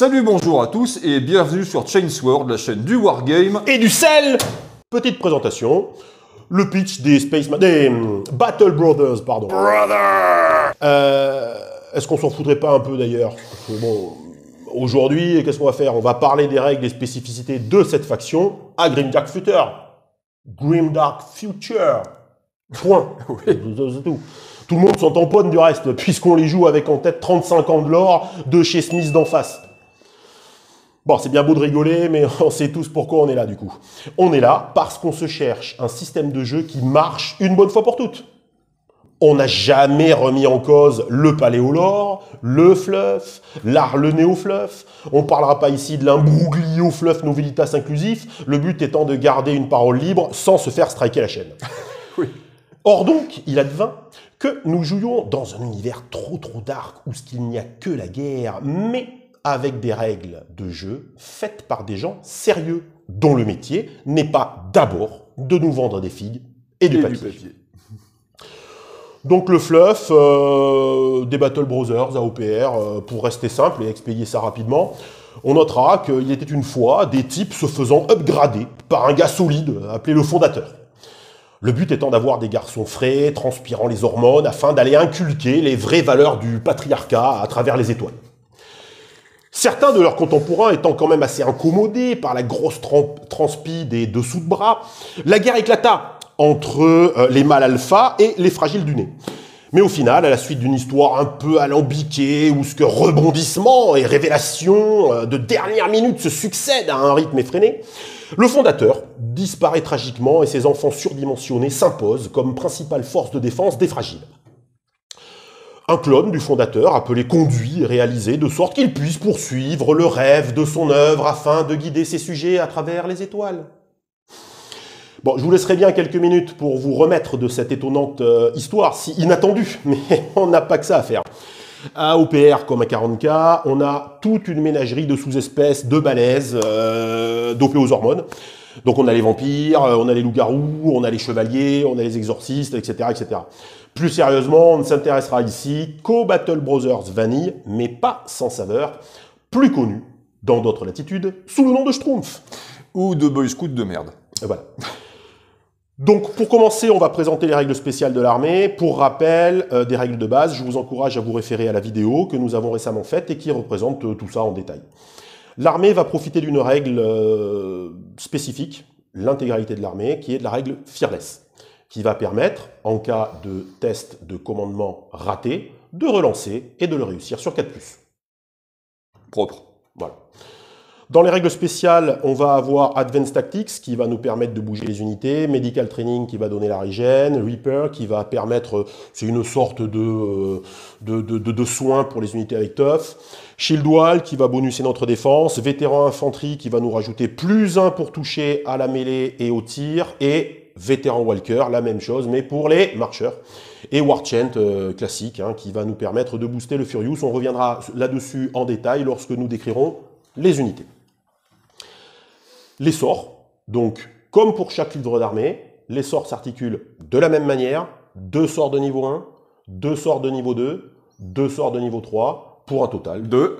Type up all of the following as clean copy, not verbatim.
Salut, bonjour à tous et bienvenue sur Chainsword, la chaîne du Wargame et du sel. Petite présentation, le pitch des Battle Brothers, pardon. Est-ce qu'on s'en foutrait pas un peu d'ailleurs? Bon, aujourd'hui, qu'est-ce qu'on va faire? On va parler des règles et spécificités de cette faction à Grimdark Future. Grimdark Future. Point. C'est tout. Tout le monde s'en tamponne du reste, puisqu'on les joue avec en tête 35 ans de l'or de chez Smith d'en face. Bon, c'est bien beau de rigoler, mais on sait tous pourquoi on est là du coup. On est là parce qu'on se cherche un système de jeu qui marche une bonne fois pour toutes. On n'a jamais remis en cause le paléolore, le fluff, le néo-fluff. On ne parlera pas ici de l'imbroglio fluff novelitas inclusif, le but étant de garder une parole libre sans se faire striker la chaîne. Oui. Or donc, il advint que nous jouions dans un univers trop dark où il n'y a que la guerre, mais avec des règles de jeu faites par des gens sérieux, dont le métier n'est pas d'abord de nous vendre des figues et du papier. Donc le fluff, des Battle Brothers à OPR, pour rester simple et expédier ça rapidement, on notera qu'il était une fois des types se faisant upgrader par un gars solide appelé le fondateur. Le but étant d'avoir des garçons frais, transpirant les hormones, afin d'aller inculquer les vraies valeurs du patriarcat à travers les étoiles. Certains de leurs contemporains étant quand même assez incommodés par la grosse transpi des dessous de bras, la guerre éclata entre les mâles alpha et les fragiles du nez. Mais au final, à la suite d'une histoire un peu alambiquée, où ce que rebondissements et révélations de dernière minute se succèdent à un rythme effréné, le fondateur disparaît tragiquement et ses enfants surdimensionnés s'imposent comme principale force de défense des fragiles. Un clone du fondateur appelé conduit et réalisé de sorte qu'il puisse poursuivre le rêve de son œuvre afin de guider ses sujets à travers les étoiles. Bon, je vous laisserai bien quelques minutes pour vous remettre de cette étonnante histoire, si inattendue, mais on n'a pas que ça à faire. À OPR comme à 40K, on a toute une ménagerie de sous-espèces de balèzes dopées aux hormones. Donc on a les vampires, on a les loups-garous, on a les chevaliers, on a les exorcistes, etc. etc. Plus sérieusement, on ne s'intéressera ici qu'aux Battle Brothers Vanille, mais pas sans saveur, plus connu, dans d'autres latitudes, sous le nom de Schtroumpf. ou de Boy Scout de merde. Et voilà. Donc, pour commencer, on va présenter les règles spéciales de l'armée. Pour rappel des règles de base, je vous encourage à vous référer à la vidéo que nous avons récemment faite et qui représente tout ça en détail. L'armée va profiter d'une règle spécifique, l'intégralité de l'armée, qui est de la règle Fearless, qui va permettre, en cas de test de commandement raté, de relancer et de le réussir sur 4+. Propre. Voilà. Dans les règles spéciales, on va avoir Advanced Tactics qui va nous permettre de bouger les unités, Medical Training qui va donner la régène, Reaper qui va permettre, c'est une sorte de soin pour les unités avec Tough, Shield Wall qui va bonuser notre défense, Vétéran Infanterie qui va nous rajouter +1 pour toucher à la mêlée et au tir, et Vétéran Walker, la même chose mais pour les marcheurs. Et War Chant classique qui va nous permettre de booster le Furious. On reviendra là-dessus en détail lorsque nous décrirons les unités. Les sorts, donc comme pour chaque livre d'armée, les sorts s'articulent de la même manière, 2 sorts de niveau 1, 2 sorts de niveau 2, 2 sorts de niveau 3, pour un total de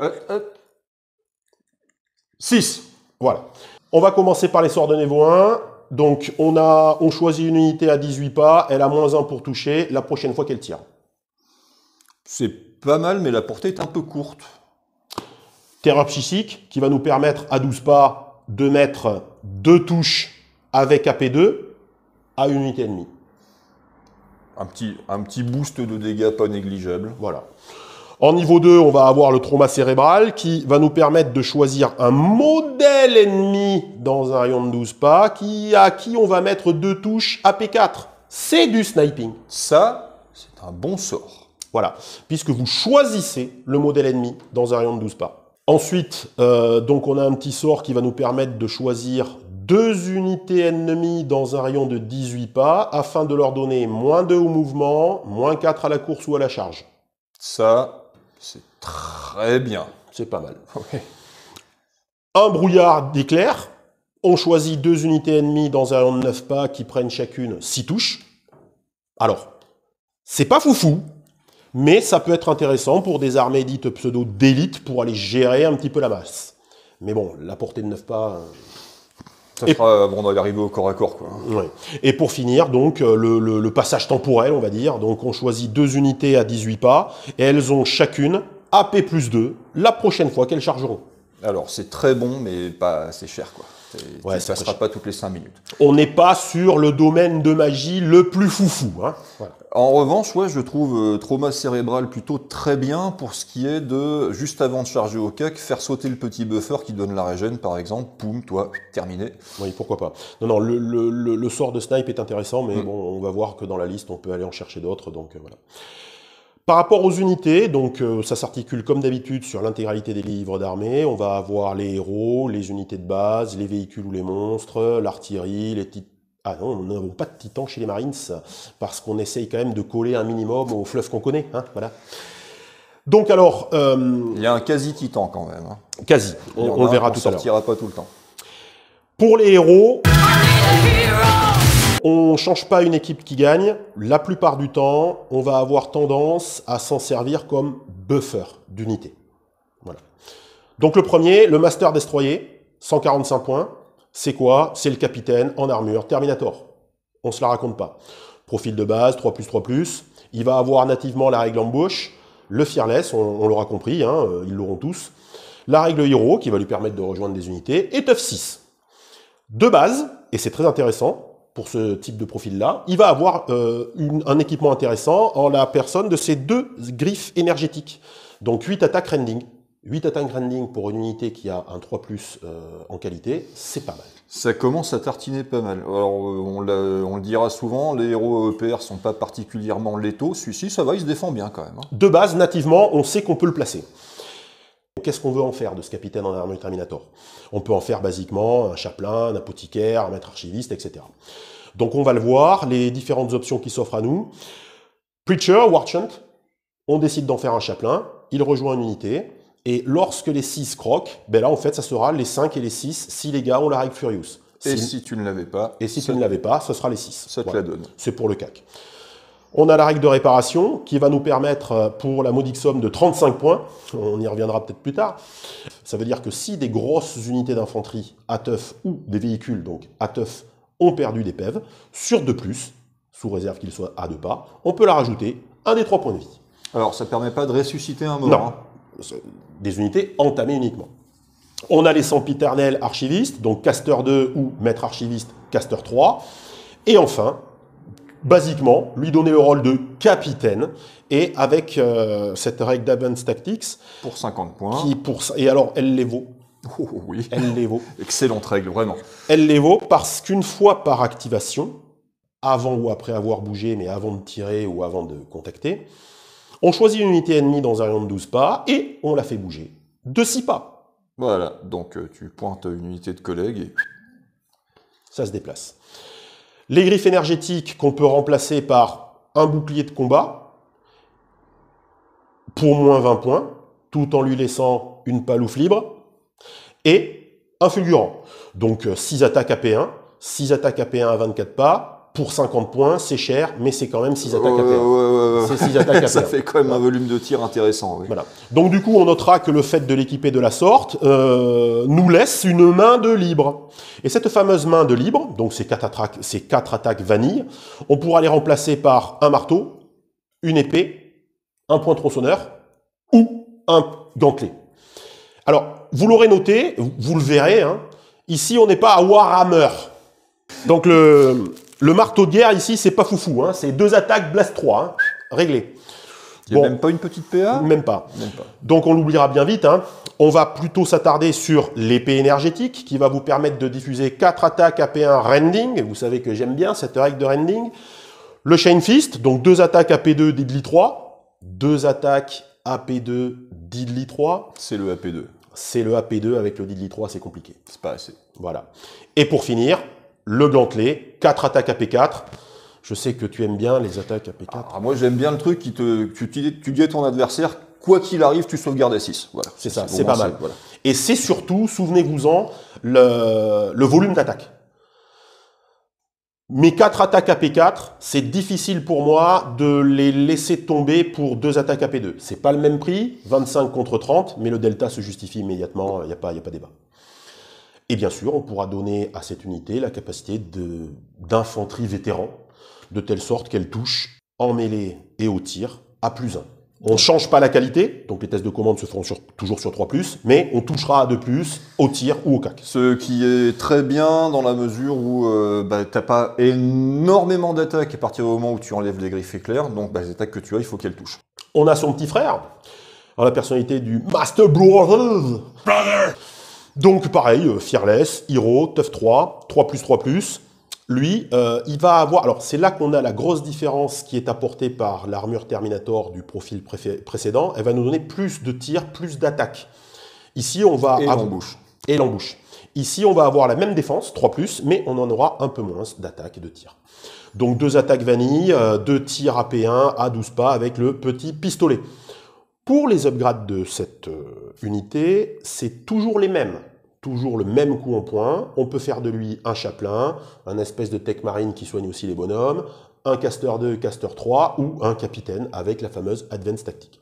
6. Voilà. On va commencer par les sorts de niveau 1. Donc on choisit une unité à 18 pas, elle a -1 pour toucher la prochaine fois qu'elle tire. C'est pas mal, mais la portée est un peu courte. Terreur psychique, qui va nous permettre à 12 pas de mettre 2 touches avec AP2 à une unité ennemie. Un petit boost de dégâts pas négligeable. Voilà. En niveau 2, on va avoir le trauma cérébral, qui va nous permettre de choisir un modèle ennemi dans un rayon de 12 pas, à qui on va mettre 2 touches AP4. C'est du sniping. Ça, c'est un bon sort. Voilà, puisque vous choisissez le modèle ennemi dans un rayon de 12 pas. Ensuite, donc on a un petit sort qui va nous permettre de choisir 2 unités ennemies dans un rayon de 18 pas afin de leur donner -2 au mouvement, -4 à la course ou à la charge. Ça, c'est très bien. C'est pas mal. Ouais. Un brouillard d'éclair. On choisit 2 unités ennemies dans un rayon de 9 pas qui prennent chacune 6 touches. Alors, c'est pas foufou, Mais ça peut être intéressant pour des armées dites pseudo d'élite pour aller gérer un petit peu la masse. Mais bon, la portée de 9 pas... Ça sera avant d'arriver au corps à corps, quoi. Ouais. Et pour finir, donc, le passage temporel, on va dire. Donc, on choisit 2 unités à 18 pas, et elles ont chacune AP plus 2 la prochaine fois qu'elles chargeront. Alors, c'est très bon, mais pas assez cher, quoi. Ouais, ça ne passera pas toutes les 5 minutes. On n'est pas sur le domaine de magie le plus foufou. Hein. Voilà. En revanche, ouais, je trouve trauma cérébral plutôt très bien pour ce qui est de, juste avant de charger au cac, faire sauter le petit buffer qui donne la régène, par exemple. Poum, toi, terminé. Oui, pourquoi pas. Non, le sort de snipe est intéressant, mais bon, on va voir que dans la liste, on peut aller en chercher d'autres, donc voilà. Par rapport aux unités, donc ça s'articule comme d'habitude sur l'intégralité des livres d'armée. On va avoir les héros, les unités de base, les véhicules ou les monstres, l'artillerie, les titans. Ah non, nous n'avons pas de titans chez les Marines, parce qu'on essaye quand même de coller un minimum au fluff qu'on connaît. Hein, voilà. Donc alors... il y a un quasi-titan quand même. Hein. Quasi, on le verra tout à l'heure. On sortira pas tout le temps. Pour les héros... On ne change pas une équipe qui gagne. La plupart du temps, on va avoir tendance à s'en servir comme buffer d'unité. Voilà. Donc le premier, le Master Destroyer, 145 points. C'est quoi? C'est le capitaine en armure Terminator. On ne se la raconte pas. Profil de base, 3+3+. Il va avoir nativement la règle embauche, le Fearless, on l'aura compris, hein, ils l'auront tous. La règle Hero, qui va lui permettre de rejoindre des unités, et Tough 6. De base, et c'est très intéressant, pour ce type de profil-là, il va avoir un équipement intéressant en la personne de ces 2 griffes énergétiques. Donc 8 attaques rending. 8 attaques rending pour une unité qui a un 3+, en qualité, c'est pas mal. Ça commence à tartiner pas mal. Alors, on le dira souvent, les héros EPR sont pas particulièrement létaux. Celui-ci, ça va, il se défend bien quand même. Hein. De base, nativement, on sait qu'on peut le placer. Qu'est-ce qu'on veut en faire de ce capitaine en armure Terminator? On peut en faire basiquement un chapelain, un apothicaire, un maître archiviste, etc. Donc on va le voir, les différentes options qui s'offrent à nous. Preacher, Warchant, on décide d'en faire un chapelain, il rejoint une unité, et lorsque les 6 croquent, ben là en fait ça sera les 5 et les 6 si les gars ont la règle Furious. Et si tu ne l'avais pas, et si tu ne l'avais pas, ce sera les 6. Ça te la donne. C'est pour le CAC. On a la règle de réparation qui va nous permettre, pour la modique somme de 35 points, on y reviendra peut-être plus tard, ça veut dire que si des grosses unités d'infanterie ATEUF ou des véhicules, donc ATEUF, ont perdu des PEV, sur 2+, sous réserve qu'ils soient à 2 pas, on peut la rajouter un des 3 points de vie. Alors ça ne permet pas de ressusciter un mort. Non, hein. Des unités entamées uniquement. On a les sempiternels archivistes, donc Caster 2 ou Maître archiviste Caster 3, et enfin... basiquement, lui donner le rôle de capitaine, et avec cette règle d'Advanced Tactics... Pour 50 points. Et alors, elle les vaut. Oh, oui. Elle les vaut. Excellente règle, vraiment. Elle les vaut parce qu'une fois par activation, avant ou après avoir bougé, mais avant de tirer ou avant de contacter, on choisit une unité ennemie dans un rayon de 12 pas, et on la fait bouger de 6 pas. Voilà, donc tu pointes une unité de collègue et... ça se déplace. Les griffes énergétiques qu'on peut remplacer par un bouclier de combat pour moins 20 points, tout en lui laissant une paloufle libre, et un fulgurant. Donc 6 attaques AP1, 6 attaques AP1 à 24 pas, pour 50 points, c'est cher, mais c'est quand même 6 attaques AP1. Ouais. C'est 6 attaques AP1. Ça fait quand même un volume de tir intéressant. Oui. Voilà. Donc du coup, on notera que le fait de l'équiper de la sorte nous laisse une main de libre. Et cette fameuse main de libre, donc ces 4 attaques vanille, on pourra les remplacer par un marteau, une épée, un point tronçonneur ou un gantelet. Alors, vous l'aurez noté, vous le verrez, hein, ici on n'est pas à Warhammer. Donc le marteau de guerre ici, c'est pas foufou, hein, c'est 2 attaques, blast 3, hein, réglé. Il n'y a même pas une petite PA? Même pas. Même pas. Donc on l'oubliera bien vite. Hein. On va plutôt s'attarder sur l'épée énergétique qui va vous permettre de diffuser 4 attaques AP1 rending. Vous savez que j'aime bien cette règle de rending. Le Chain Fist, donc 2 attaques AP2 Deadly 3. 2 attaques AP2 Deadly 3. C'est le AP2. C'est le AP2 avec le Deadly 3, c'est compliqué. C'est pas assez. Voilà. Et pour finir, le gantelet, 4 attaques AP4. Je sais que tu aimes bien les attaques AP4. Ah, moi, j'aime bien le truc qui tu dis à ton adversaire, quoi qu'il arrive, tu sauvegardes à 6. Voilà. C'est ça, c'est pas mal. Voilà. Et c'est surtout, souvenez-vous-en, le volume d'attaque. Mes 4 attaques AP4, c'est difficile pour moi de les laisser tomber pour 2 attaques AP2. C'est pas le même prix, 25 contre 30, mais le delta se justifie immédiatement, il n'y a pas débat. Et bien sûr, on pourra donner à cette unité la capacité d'infanterie vétéran, de telle sorte qu'elle touche en mêlée et au tir à +1. On ne change pas la qualité, donc les tests de commande se feront toujours sur 3+, mais on touchera à 2+, au tir ou au CAC. Ce qui est très bien dans la mesure où t'as pas énormément d'attaques à partir du moment où tu enlèves les griffes éclairs, donc les attaques que tu as, il faut qu'elles touchent. On a son petit frère, dans la personnalité du Master Brother. Donc pareil, Fearless, Hero, Tough 3, 3+3+. Lui, il va avoir... Alors c'est là qu'on a la grosse différence qui est apportée par l'armure Terminator du profil précédent. Elle va nous donner plus de tirs, plus d'attaques. Ici, on va... Et l'embouche. Et l'embouche. Ici, on va avoir la même défense, 3+, mais on en aura un peu moins d'attaques et de tirs. Donc 2 attaques vanille, 2 tirs AP1 à 12 pas avec le petit pistolet. Pour les upgrades de cette unité, c'est toujours les mêmes. Toujours le même coup en point. On peut faire de lui un chaplain, un espèce de tech marine qui soigne aussi les bonhommes, un caster 2, caster 3 ou un capitaine avec la fameuse advance tactique.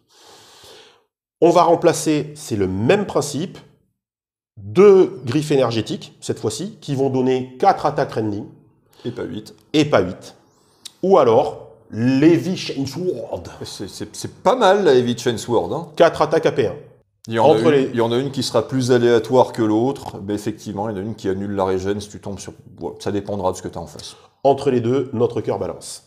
On va remplacer, c'est le même principe, 2 griffes énergétiques, cette fois-ci, qui vont donner 4 attaques rending. Et pas 8. Et pas 8. Ou alors, l'Heavy Chainsword. C'est pas mal la Heavy Chainsword. Hein. 4 attaques AP1. Il y en a une qui sera plus aléatoire que l'autre, mais effectivement, il y en a une qui annule la régène si tu tombes sur... Ça dépendra de ce que tu as en face. Entre les deux, notre cœur balance.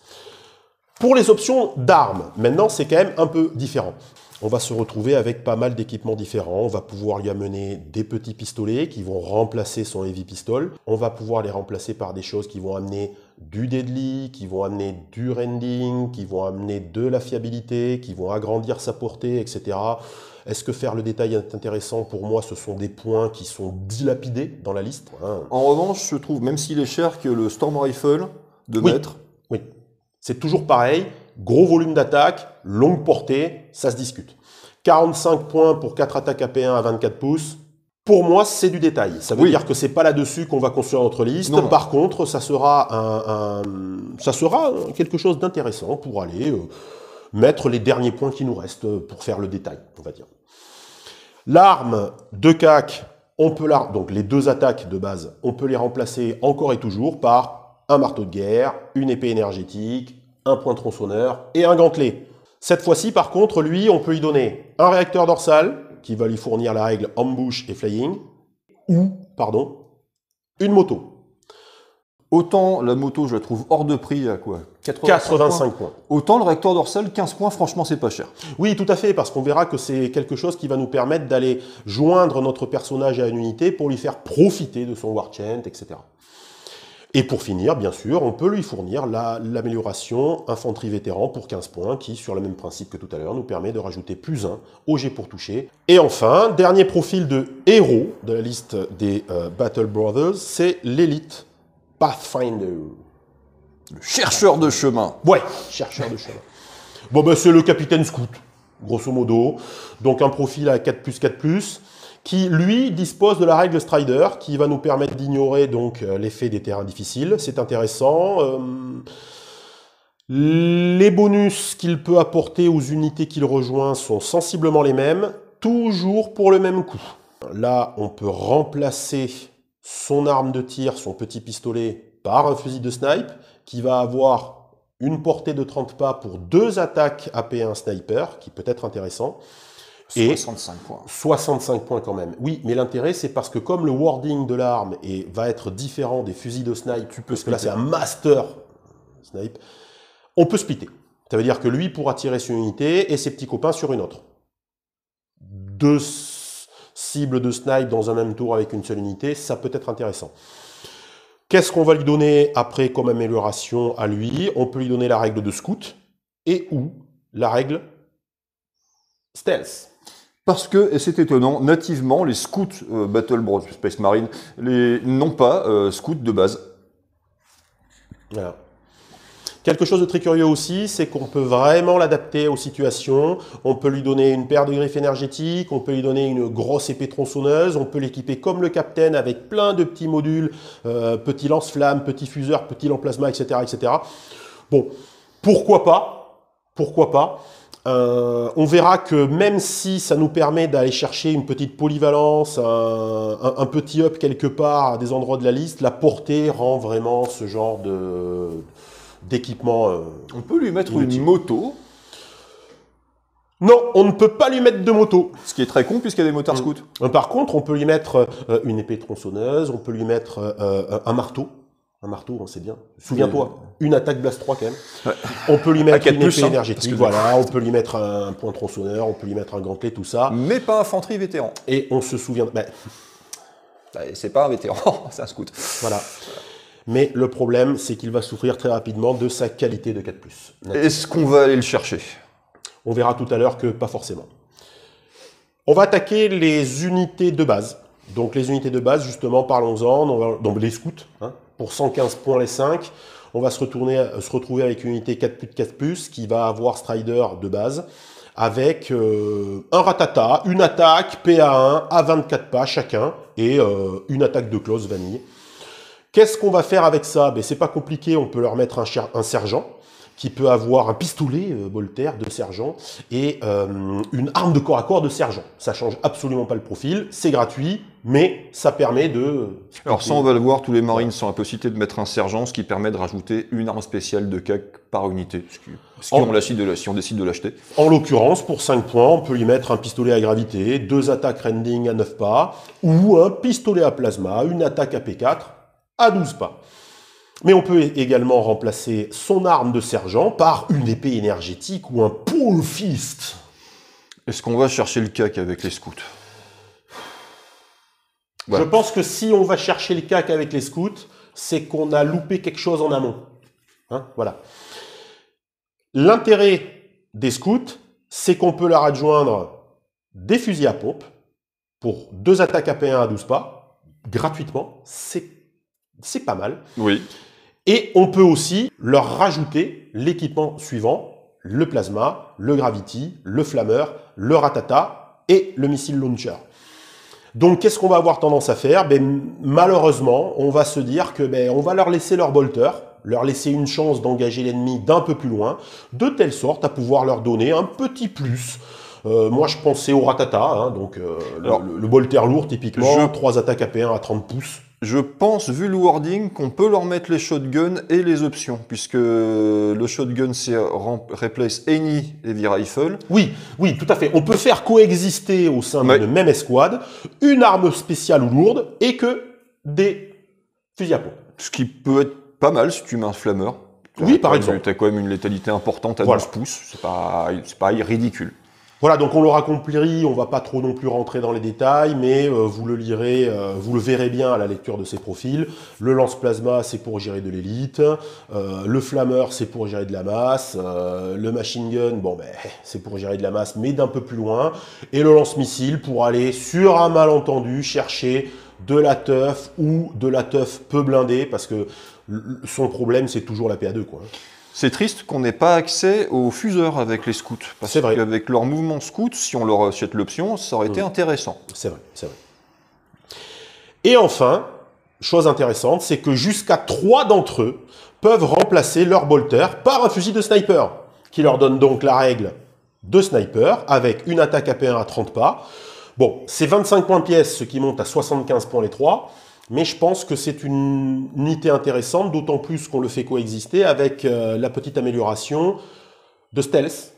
Pour les options d'armes, maintenant, c'est quand même un peu différent. On va se retrouver avec pas mal d'équipements différents. On va pouvoir lui amener des petits pistolets qui vont remplacer son heavy pistol. On va pouvoir les remplacer par des choses qui vont amener du deadly, qui vont amener du rending, qui vont amener de la fiabilité, qui vont agrandir sa portée, etc. Est-ce que faire le détail est intéressant? Pour moi, ce sont des points qui sont dilapidés dans la liste. En revanche, je trouve, même s'il est cher, que le Storm Rifle de mètres... Oui, c'est toujours pareil. Gros volume d'attaque, longue portée, ça se discute. 45 points pour 4 attaques AP1 à 24 pouces. Pour moi, c'est du détail. Ça veut dire que c'est pas là-dessus qu'on va construire notre liste. Non. Par contre, ça sera quelque chose d'intéressant pour aller mettre les derniers points qui nous restent pour faire le détail, on va dire. L'arme de CAC, donc les 2 attaques de base, on peut les remplacer encore et toujours par un marteau de guerre, une épée énergétique, un point tronçonneur et un gantelet. Cette fois-ci, par contre, lui, on peut lui donner un réacteur dorsal qui va lui fournir la règle ambush et flying, ou, une moto. Autant la moto, je la trouve hors de prix à quoi? 85 points. Autant le réacteur dorsal, 15 points, franchement, c'est pas cher. Oui, tout à fait, parce qu'on verra que c'est quelque chose qui va nous permettre d'aller joindre notre personnage à une unité pour lui faire profiter de son war chant, etc. Et pour finir, bien sûr, on peut lui fournir l'amélioration infanterie vétéran pour 15 points, qui, sur le même principe que tout à l'heure, nous permet de rajouter +1 au jet pour toucher. Et enfin, dernier profil de héros de la liste des Battle Brothers, c'est l'élite Pathfinder. Le chercheur de chemin. Ouais, chercheur de chemin. Bon, c'est le capitaine scout, grosso modo. Donc un profil à 4+4+, qui, lui, dispose de la règle Strider, qui va nous permettre d'ignorer donc l'effet des terrains difficiles. C'est intéressant. Les bonus qu'il peut apporter aux unités qu'il rejoint sont sensiblement les mêmes, toujours pour le même coup. Là, on peut remplacer son arme de tir, son petit pistolet, par un fusil de snipe, qui va avoir une portée de 30 pas pour 2 attaques AP1 sniper, qui peut être intéressant. 65 points. 65 points quand même. Oui, mais l'intérêt, c'est parce que comme le wording de l'arme va être différent des fusils de snipe, parce que là, c'est un master snipe, on peut splitter. Ça veut dire que lui pourra tirer sur une unité et ses petits copains sur une autre. 2 cibles de snipe dans un même tour avec une seule unité, ça peut être intéressant. Qu'est-ce qu'on va lui donner après comme amélioration à lui? On peut lui donner la règle de scout et ou la règle stealth. Parce que, et c'est étonnant, nativement, les scouts Battle Bros Space Marine n'ont pas scouts de base. Voilà. Quelque chose de très curieux aussi, c'est qu'on peut vraiment l'adapter aux situations. On peut lui donner une paire de griffes énergétiques, on peut lui donner une grosse épée tronçonneuse, on peut l'équiper comme le Captain avec plein de petits modules, petits lance-flammes, petits fuseurs, petits lance-plasma, etc., etc. Bon, pourquoi pas? Pourquoi pas? On verra que même si ça nous permet d'aller chercher une petite polyvalence, un petit up quelque part à des endroits de la liste, la portée rend vraiment ce genre d'équipement. On peut lui mettre inutile. une moto, Non, on ne peut pas lui mettre de moto. ce qui est très con puisqu'il y a des motards scouts. Par contre, on peut lui mettre une épée tronçonneuse, on peut lui mettre un marteau. Un marteau, on sait bien. Souviens-toi, une attaque Blast 3 quand même. Ouais. On peut lui mettre À 4+, une épée hein, énergétique, voilà. On peut lui mettre un point tronçonneur, on peut lui mettre un gantelet, tout ça. Mais pas infanterie vétéran. Et on se souvient... Ben, C'est pas un vétéran, c'est un scout. voilà. Mais le problème, c'est qu'il va souffrir très rapidement de sa qualité de 4+. Est-ce qu'on va aller le chercher? On verra tout à l'heure que pas forcément. On va attaquer les unités de base. Donc les unités de base, justement, parlons-en. Donc les scouts, hein, pour 115 points les 5. On va se retrouver avec une unité 4+, qui va avoir Strider de base, avec un Ratata, une attaque PA1 à 24 pas chacun, et une attaque de close vanille. Qu'est-ce qu'on va faire avec ça? Ben, c'est pas compliqué, on peut leur mettre un sergent, qui peut avoir un pistolet Bolter de sergent et une arme de corps à corps de sergent. Ça change absolument pas le profil, c'est gratuit, mais ça permet de... Alors ça, on va le voir, tous les marines sont la possibilité de mettre un sergent, ce qui permet de rajouter une arme spéciale de CAC par unité, si on décide de l'acheter. En l'occurrence, pour 5 points, on peut lui mettre un pistolet à gravité, 2 attaques rending à 9 pas, ou un pistolet à plasma, une attaque à P4 à 12 pas. Mais on peut également remplacer son arme de sergent par une épée énergétique ou un pole fist. Est-ce qu'on va chercher le CAC avec les scouts? Je pense que si on va chercher le CAC avec les scouts, c'est qu'on a loupé quelque chose en amont. Hein, voilà. L'intérêt des scouts, c'est qu'on peut leur adjoindre des fusils à pompe pour 2 attaques à P1 à 12 pas, gratuitement. C'est pas mal. Oui. Et on peut aussi leur rajouter l'équipement suivant, le plasma, le gravity, le flammeur, le ratata et le missile launcher. Donc qu'est-ce qu'on va avoir tendance à faire? Malheureusement, on va se dire que on va leur laisser leur bolter, leur laisser une chance d'engager l'ennemi d'un peu plus loin, de telle sorte à pouvoir leur donner un petit plus. Moi je pensais au ratata, hein, donc le bolter lourd typiquement, 3 attaques AP1 à 30 pouces. Je pense, vu le wording, qu'on peut leur mettre les shotguns et les options, puisque le shotgun, c'est replace any heavy rifle. Oui, oui, tout à fait. On peut faire coexister au sein d'une même escouade une arme spéciale ou lourde et que des fusils à pompe. Ce qui peut être pas mal si tu mets un flammeur. Oui, par exemple. Tu as quand même une létalité importante à 12 pouces, c'est pas ridicule. Voilà, donc on l'aura compris, on va pas trop non plus rentrer dans les détails, mais vous le lirez, vous le verrez bien à la lecture de ces profils. Le lance-plasma, c'est pour gérer de l'élite. Le flammeur, c'est pour gérer de la masse. Le machine gun, c'est pour gérer de la masse, mais d'un peu plus loin. Et le lance-missile pour aller, sur un malentendu, chercher de la teuf ou de la teuf peu blindée, parce que son problème, c'est toujours la PA2, quoi. C'est triste qu'on n'ait pas accès aux fuseurs avec les scouts. Parce qu'avec leur mouvement scout, si on leur achète l'option, ça aurait été intéressant. C'est vrai, c'est vrai. Et enfin, chose intéressante, c'est que jusqu'à 3 d'entre eux peuvent remplacer leur bolter par un fusil de sniper, qui leur donne donc la règle de sniper, avec une attaque AP1 à 30 pas. Bon, c'est 25 points pièce, ce qui monte à 75 points les 3. Mais je pense que c'est une unité intéressante, d'autant plus qu'on le fait coexister avec la petite amélioration de stealth,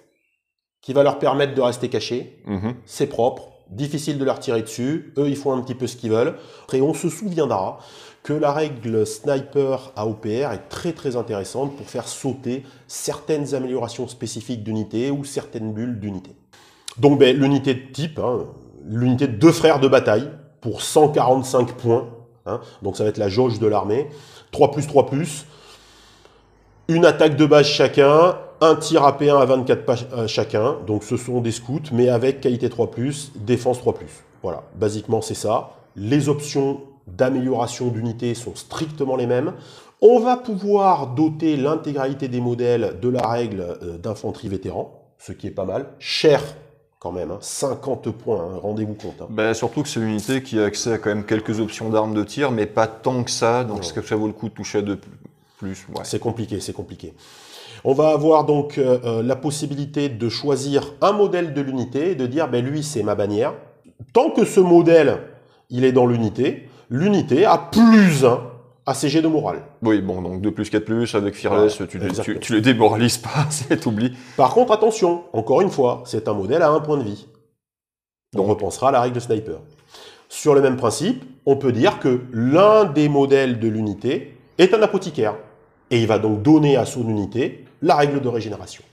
qui va leur permettre de rester cachés. C'est propre, difficile de leur tirer dessus. Eux, ils font un petit peu ce qu'ils veulent. Et on se souviendra que la règle sniper à OPR est très très intéressante pour faire sauter certaines améliorations spécifiques d'unités ou certaines bulles d'unités. Donc l'unité de type, hein, l'unité de 2 frères de bataille, pour 145 points. Hein, donc ça va être la jauge de l'armée. 3+3+, une attaque de base chacun, un tir AP1 à 24 pas chacun. Donc ce sont des scouts, mais avec qualité 3+, défense 3+. Voilà, basiquement c'est ça. Les options d'amélioration d'unité sont strictement les mêmes. On va pouvoir doter l'intégralité des modèles de la règle d'infanterie vétéran, ce qui est pas mal. Cher quand même, hein, 50 points, hein, rendez-vous compte. Hein. Bah, surtout que c'est une unité qui a accès à quand même quelques options d'armes de tir, mais pas tant que ça, donc est-ce que ça vaut le coup de toucher à deux plus? Ouais. C'est compliqué, c'est compliqué. On va avoir donc la possibilité de choisir un modèle de l'unité et de dire, ben, lui c'est ma bannière. Tant que ce modèle, il est dans l'unité a plus 1 à ses jets de morale. Oui, bon, donc 2 plus 4 plus, avec Fearless, tu les démoralises pas, t'oublies. Par contre, attention, encore une fois, c'est un modèle à 1 point de vie. Donc, on repensera à la règle de sniper. Sur le même principe, on peut dire que l'un des modèles de l'unité est un apothicaire. Et il va donc donner à son unité la règle de régénération.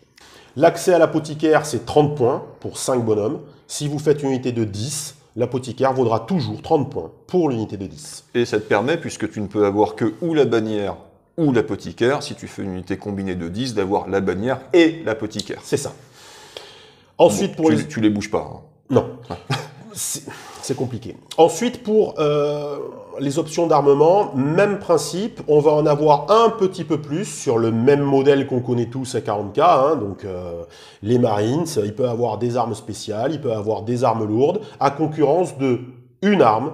L'accès à l'apothicaire, c'est 30 points pour 5 bonhommes. Si vous faites une unité de 10, l'apothicaire vaudra toujours 30 points pour l'unité de 10. Et ça te permet, puisque tu ne peux avoir que ou la bannière ou l'apothicaire, si tu fais une unité combinée de 10, d'avoir la bannière et l'apothicaire. C'est ça. Ensuite, bon, tu les bouges pas. Hein. Non. C'est compliqué. Ensuite, pour les options d'armement, même principe, on va en avoir un petit peu plus sur le même modèle qu'on connaît tous à 40K. Hein, donc les Marines, il peut avoir des armes spéciales, il peut avoir des armes lourdes, à concurrence de une arme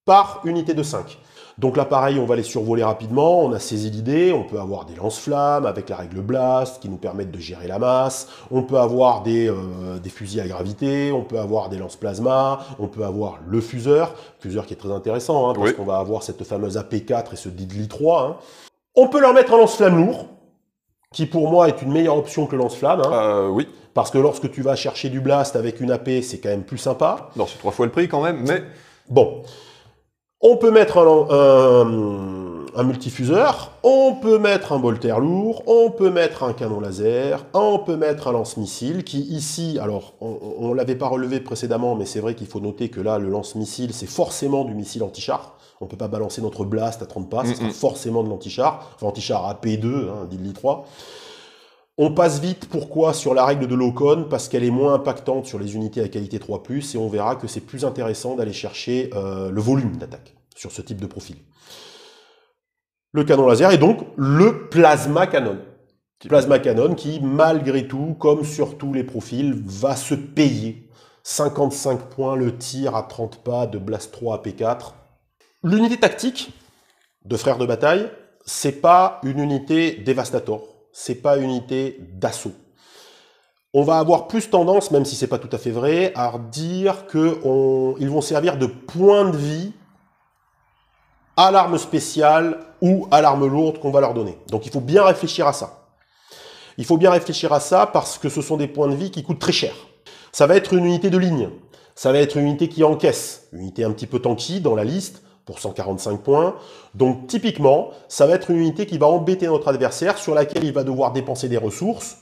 par unité de 5. Donc là, pareil, on va les survoler rapidement. On a saisi l'idée. On peut avoir des lance-flammes avec la règle Blast qui nous permettent de gérer la masse. On peut avoir des fusils à gravité. On peut avoir des lance-plasma. On peut avoir le fuseur. Fuseur qui est très intéressant hein, parce qu'on va avoir cette fameuse AP4 et ce Diddly 3. Hein. On peut leur mettre un lance-flamme lourd qui, pour moi, est une meilleure option que le lance-flamme. Hein, oui. Parce que lorsque tu vas chercher du Blast avec une AP, c'est quand même plus sympa. Non, c'est 3 fois le prix quand même, mais... Bon. On peut mettre un multifuseur, on peut mettre un bolter lourd, on peut mettre un canon laser, on peut mettre un lance-missile qui ici, alors on ne l'avait pas relevé précédemment, mais c'est vrai qu'il faut noter que là, le lance-missile, c'est forcément du missile anti-char. On ne peut pas balancer notre blast à 30 pas, c'est forcément de l'anti-char. Enfin, anti-char AP2, hein, Diddly 3. On passe vite, pourquoi, sur la règle de l'Ocon, parce qu'elle est moins impactante sur les unités à qualité 3+, et on verra que c'est plus intéressant d'aller chercher le volume d'attaque sur ce type de profil. Le canon laser et donc le plasma canon. Plasma canon qui, malgré tout, comme sur tous les profils, va se payer. 55 points le tir à 30 pas de Blast 3 à P4. L'unité tactique de frères de bataille, c'est pas une unité Devastator. C'est pas une unité d'assaut. On va avoir plus tendance, même si c'est pas tout à fait vrai, à dire qu'ils vont servir de point de vie à l'arme spéciale ou à l'arme lourde qu'on va leur donner. Donc il faut bien réfléchir à ça. Il faut bien réfléchir à ça parce que ce sont des points de vie qui coûtent très cher. Ça va être une unité de ligne. Ça va être une unité qui encaisse. Une unité un petit peu tanky dans la liste pour 145 points. Donc typiquement, ça va être une unité qui va embêter notre adversaire, sur laquelle il va devoir dépenser des ressources.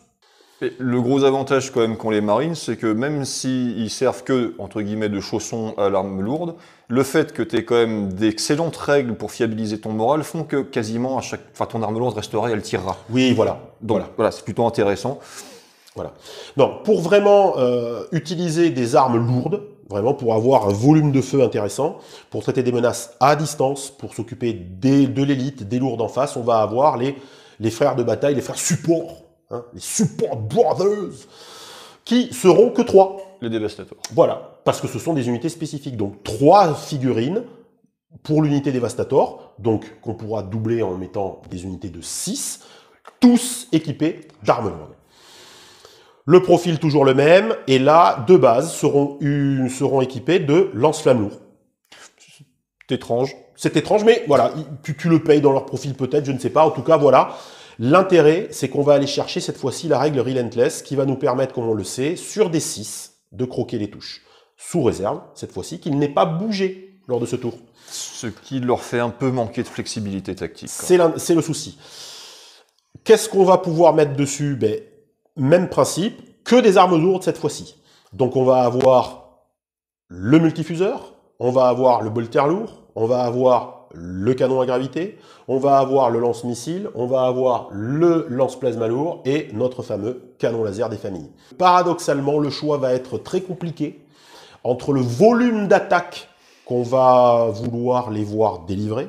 Et le gros avantage quand même qu'ont les Marines, c'est que même s'ils servent que, entre guillemets, de chaussons à l'arme lourde, le fait que tu aies quand même d'excellentes règles pour fiabiliser ton moral font que quasiment à chaque... Enfin, ton arme lourde restera et elle tirera. Oui, voilà. Donc voilà, c'est plutôt intéressant. Voilà. Non, pour vraiment utiliser des armes lourdes, vraiment pour avoir un volume de feu intéressant, pour traiter des menaces à distance, pour s'occuper de l'élite, des lourdes en face, on va avoir les frères de bataille, les frères support, hein, les support brothers, qui seront que 3. Les Devastators. Voilà, parce que ce sont des unités spécifiques. Donc 3 figurines pour l'unité Devastator, donc qu'on pourra doubler en mettant des unités de 6, tous équipés d'armes lourdes. Le profil toujours le même, et là, de base, seront équipés de lance-flammes lourds. C'est étrange. C'est étrange, mais voilà, tu le payes dans leur profil peut-être, je ne sais pas. En tout cas, voilà. L'intérêt, c'est qu'on va aller chercher cette fois-ci la règle Relentless, qui va nous permettre, comme on le sait, sur des 6, de croquer les touches. Sous réserve, cette fois-ci, qu'il n'ait pas bougé lors de ce tour. Ce qui leur fait un peu manquer de flexibilité tactique. C'est le souci. Qu'est-ce qu'on va pouvoir mettre dessus? Même principe, que des armes lourdes cette fois-ci. Donc on va avoir le multifuseur, on va avoir le bolter lourd, on va avoir le canon à gravité, on va avoir le lance-missile, on va avoir le lance-plasma lourd et notre fameux canon laser des familles. Paradoxalement, le choix va être très compliqué entre le volume d'attaque qu'on va vouloir les voir délivrer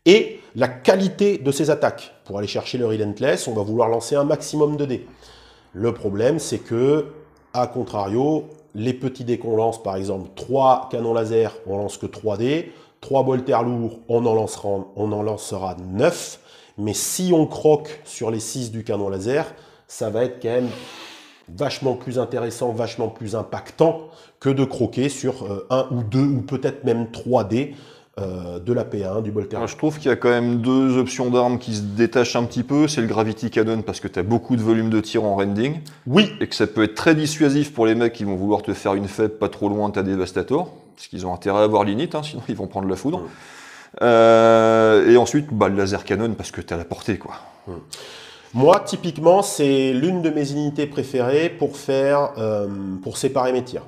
et la qualité de ses attaques. Pour aller chercher le Relentless, on va vouloir lancer un maximum de dés. Le problème, c'est que, à contrario, les petits dés qu'on lance, par exemple 3 canons laser, on lance que 3 dés, 3 bolters lourds, on en lancera 9, mais si on croque sur les 6 du canon laser, ça va être quand même vachement plus intéressant, vachement plus impactant que de croquer sur 1 ou 2 ou peut-être même 3 dés de la P1, du bolter. Je trouve qu'il y a quand même deux options d'armes qui se détachent un petit peu. C'est le Gravity Cannon parce que tu as beaucoup de volume de tir en rending. Oui. Et que ça peut être très dissuasif pour les mecs qui vont vouloir te faire une faible pas trop loin de ta Devastator. Parce qu'ils ont intérêt à avoir l'init, hein, sinon ils vont prendre la foudre. Et ensuite, le Laser Cannon parce que tu as la portée, quoi. Moi, typiquement, c'est l'une de mes unités préférées pour séparer mes tirs.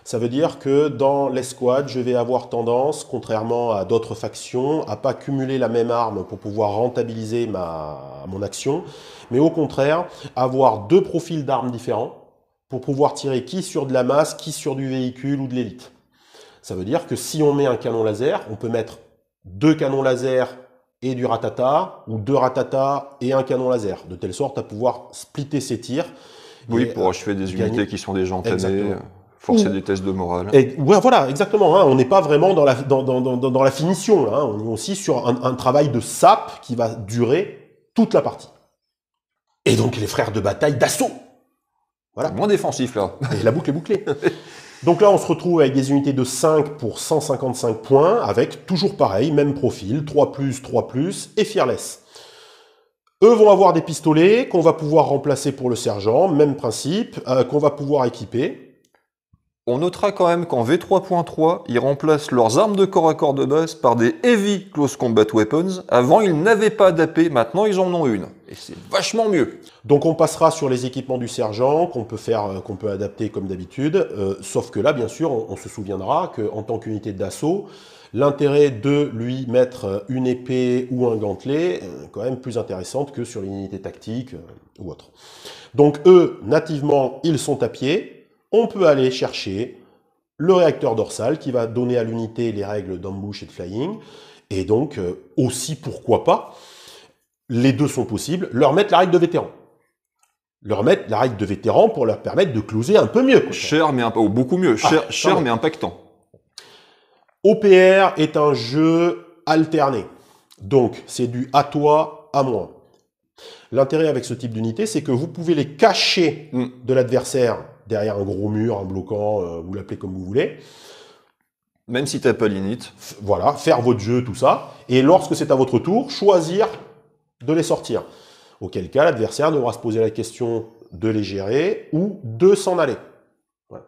Ça veut dire que dans l'escouade, je vais avoir tendance, contrairement à d'autres factions, à pas cumuler la même arme pour pouvoir rentabiliser mon action, mais au contraire, avoir 2 profils d'armes différents pour pouvoir tirer qui sur de la masse, qui sur du véhicule ou de l'élite. Ça veut dire que si on met un canon laser, on peut mettre 2 canons laser et du ratata, ou 2 ratata et un canon laser, de telle sorte à pouvoir splitter ses tirs. Oui, pour achever des unités qui sont déjà entamées. Forcer des tests de morale. Et, ouais, voilà, exactement. Hein, on n'est pas vraiment dans la finition. Là, hein, on est aussi sur un travail de sape qui va durer toute la partie. Et donc les frères de bataille d'assaut. Voilà. Moins défensif là. Et la boucle est bouclée. Donc là, on se retrouve avec des unités de 5 pour 155 points, avec toujours pareil, même profil, 3+, 3+, et Fearless. Eux vont avoir des pistolets qu'on va pouvoir remplacer pour le sergent, même principe, qu'on va pouvoir équiper. On notera quand même qu'en V3.3, ils remplacent leurs armes de corps à corps de base par des Heavy Close Combat Weapons. Avant, ils n'avaient pas d'AP, maintenant ils en ont une. Et c'est vachement mieux. Donc on passera sur les équipements du sergent, qu'on peut adapter comme d'habitude. Sauf que là, bien sûr, on se souviendra qu'en tant qu'unité d'assaut, l'intérêt de lui mettre une épée ou un gantelet est quand même plus intéressante que sur les unités tactiques ou autres. Donc eux, nativement, ils sont à pied. On peut aller chercher le réacteur dorsal qui va donner à l'unité les règles d'ambush et de flying. Et donc, aussi, pourquoi pas, les deux sont possibles, leur mettre la règle de vétéran. Leur mettre la règle de vétéran pour leur permettre de closer un peu mieux. Quoi. Cher, mais beaucoup mieux. Cher mais impactant. OPR est un jeu alterné. Donc, c'est du à toi, à moi. L'intérêt avec ce type d'unité, c'est que vous pouvez les cacher de l'adversaire derrière un gros mur, un bloquant, vous l'appelez comme vous voulez. Même si tu n'as pas l'init. Voilà, faire votre jeu, tout ça. Et lorsque c'est à votre tour, choisir de les sortir. Auquel cas, l'adversaire devra se poser la question de les gérer ou de s'en aller. Voilà.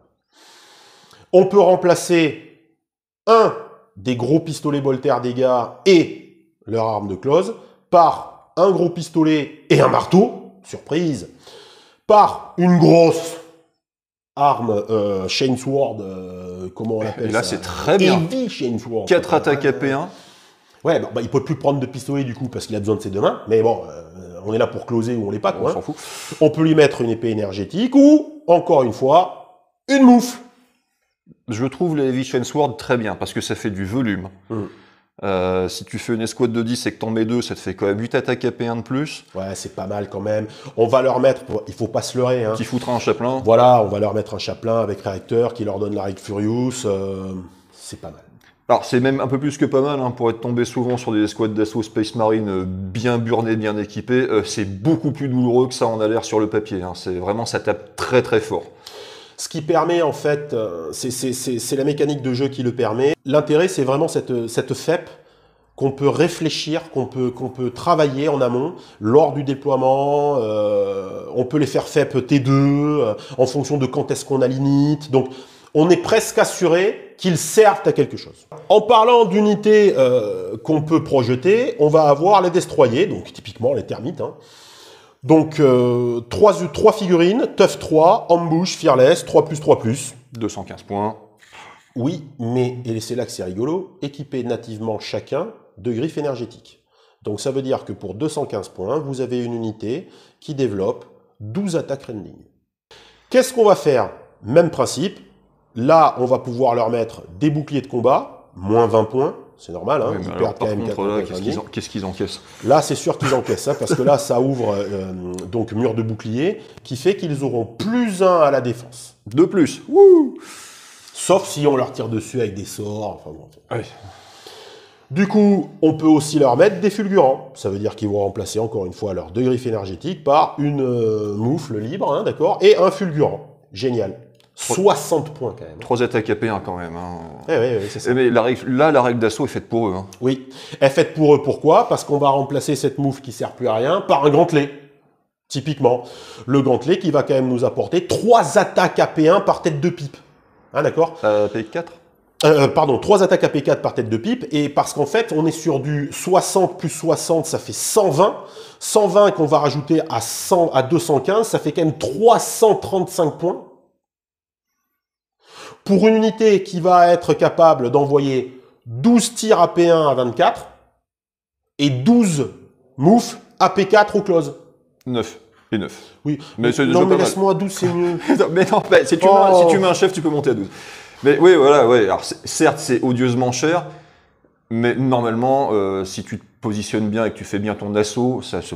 On peut remplacer un des gros pistolets bolter dégâts et leur arme de close par un gros pistolet et un marteau, surprise, par une grosse arme Chainsword, comment on l'appelle ça? Et là, c'est très bien. Heavy Chainsword. 4 attaques AP1. Ouais, bah, il peut plus prendre de pistolet du coup parce qu'il a besoin de ses deux mains. Mais bon, on est là pour closer ou on l'est pas. Quoi, on s'en fout. On peut lui mettre une épée énergétique ou, encore une fois, une moufle. Je trouve les Heavy Chainsword très bien parce que ça fait du volume. Si tu fais une escouade de 10 et que t'en mets 2, ça te fait quand même 8 attaques AP1 de plus. Ouais, c'est pas mal quand même. On va leur mettre, il faut pas se leurrer. Hein. Qui foutra un chaplain. Voilà, on va leur mettre un chaplain avec réacteur qui leur donne la règle Furious. C'est pas mal. Alors c'est même un peu plus que pas mal, hein, pour être tombé souvent sur des escouades d'assaut Space Marine bien burnées, bien équipées. C'est beaucoup plus douloureux que ça en a l'air sur le papier. Hein. C'est vraiment, ça tape très très fort. Ce qui permet en fait, c'est la mécanique de jeu qui le permet. L'intérêt, c'est vraiment cette FEP qu'on peut réfléchir, qu'on peut travailler en amont lors du déploiement. On peut les faire FEP T2 en fonction de quand est-ce qu'on a l'init. Donc, on est presque assuré qu'ils servent à quelque chose. En parlant d'unités qu'on peut projeter, on va avoir les destroyers, donc typiquement les termites. Hein. Donc, 3 figurines, Tough 3, Ambush, Fearless, 3+, 215 points. Oui, mais, et c'est là que c'est rigolo, équipés nativement chacun de griffes énergétiques. Donc ça veut dire que pour 215 points, vous avez une unité qui développe 12 attaques rending. Qu'est-ce qu'on va faire? Même principe. Là, on va pouvoir leur mettre des boucliers de combat, moins 20 points, c'est normal, hein, Oui, mais ils alors, perdent quand par même contre, 4 là, points. qu'est-ce qu'ils encaissent? Là, c'est sûr qu'ils encaissent, hein, parce que là, ça ouvre donc mur de bouclier, qui fait qu'ils auront +1 à la défense. De plus. Wouh! Sauf si on leur tire dessus avec des sorts. Enfin, bon. Ouais. Du coup, on peut aussi leur mettre des fulgurants. Ça veut dire qu'ils vont remplacer encore une fois leur 2 griffes énergétiques par une moufle libre, hein, d'accord, et un fulgurant. Génial. 60 points quand même. 3 attaques AP1 quand même. Hein. Oui, c'est ça. Mais la règle d'assaut est faite pour eux. Hein. Oui. Elle est faite pour eux, pourquoi? Parce qu'on va remplacer cette moufle qui sert plus à rien par un gantelet. Typiquement. Le gantelet qui va quand même nous apporter 3 attaques AP1 par tête de pipe. Hein, d'accord? AP4? Pardon, 3 attaques AP4 par tête de pipe, et parce qu'en fait, on est sur du 60 plus 60, ça fait 120. 120 qu'on va rajouter à 215, ça fait quand même 335 points. Pour une unité qui va être capable d'envoyer 12 tirs AP1 à 24 et 12 moufs AP4 au close. 9 et 9. Oui, Mais c'est déjà non, mais pas mal. laisse-moi 12, c'est mieux. Mais non, si tu mets un chef, tu peux monter à 12. Mais oui, voilà, ouais. Alors, certes, c'est odieusement cher, mais normalement, si tu te positionnes bien et que tu fais bien ton assaut, ça se...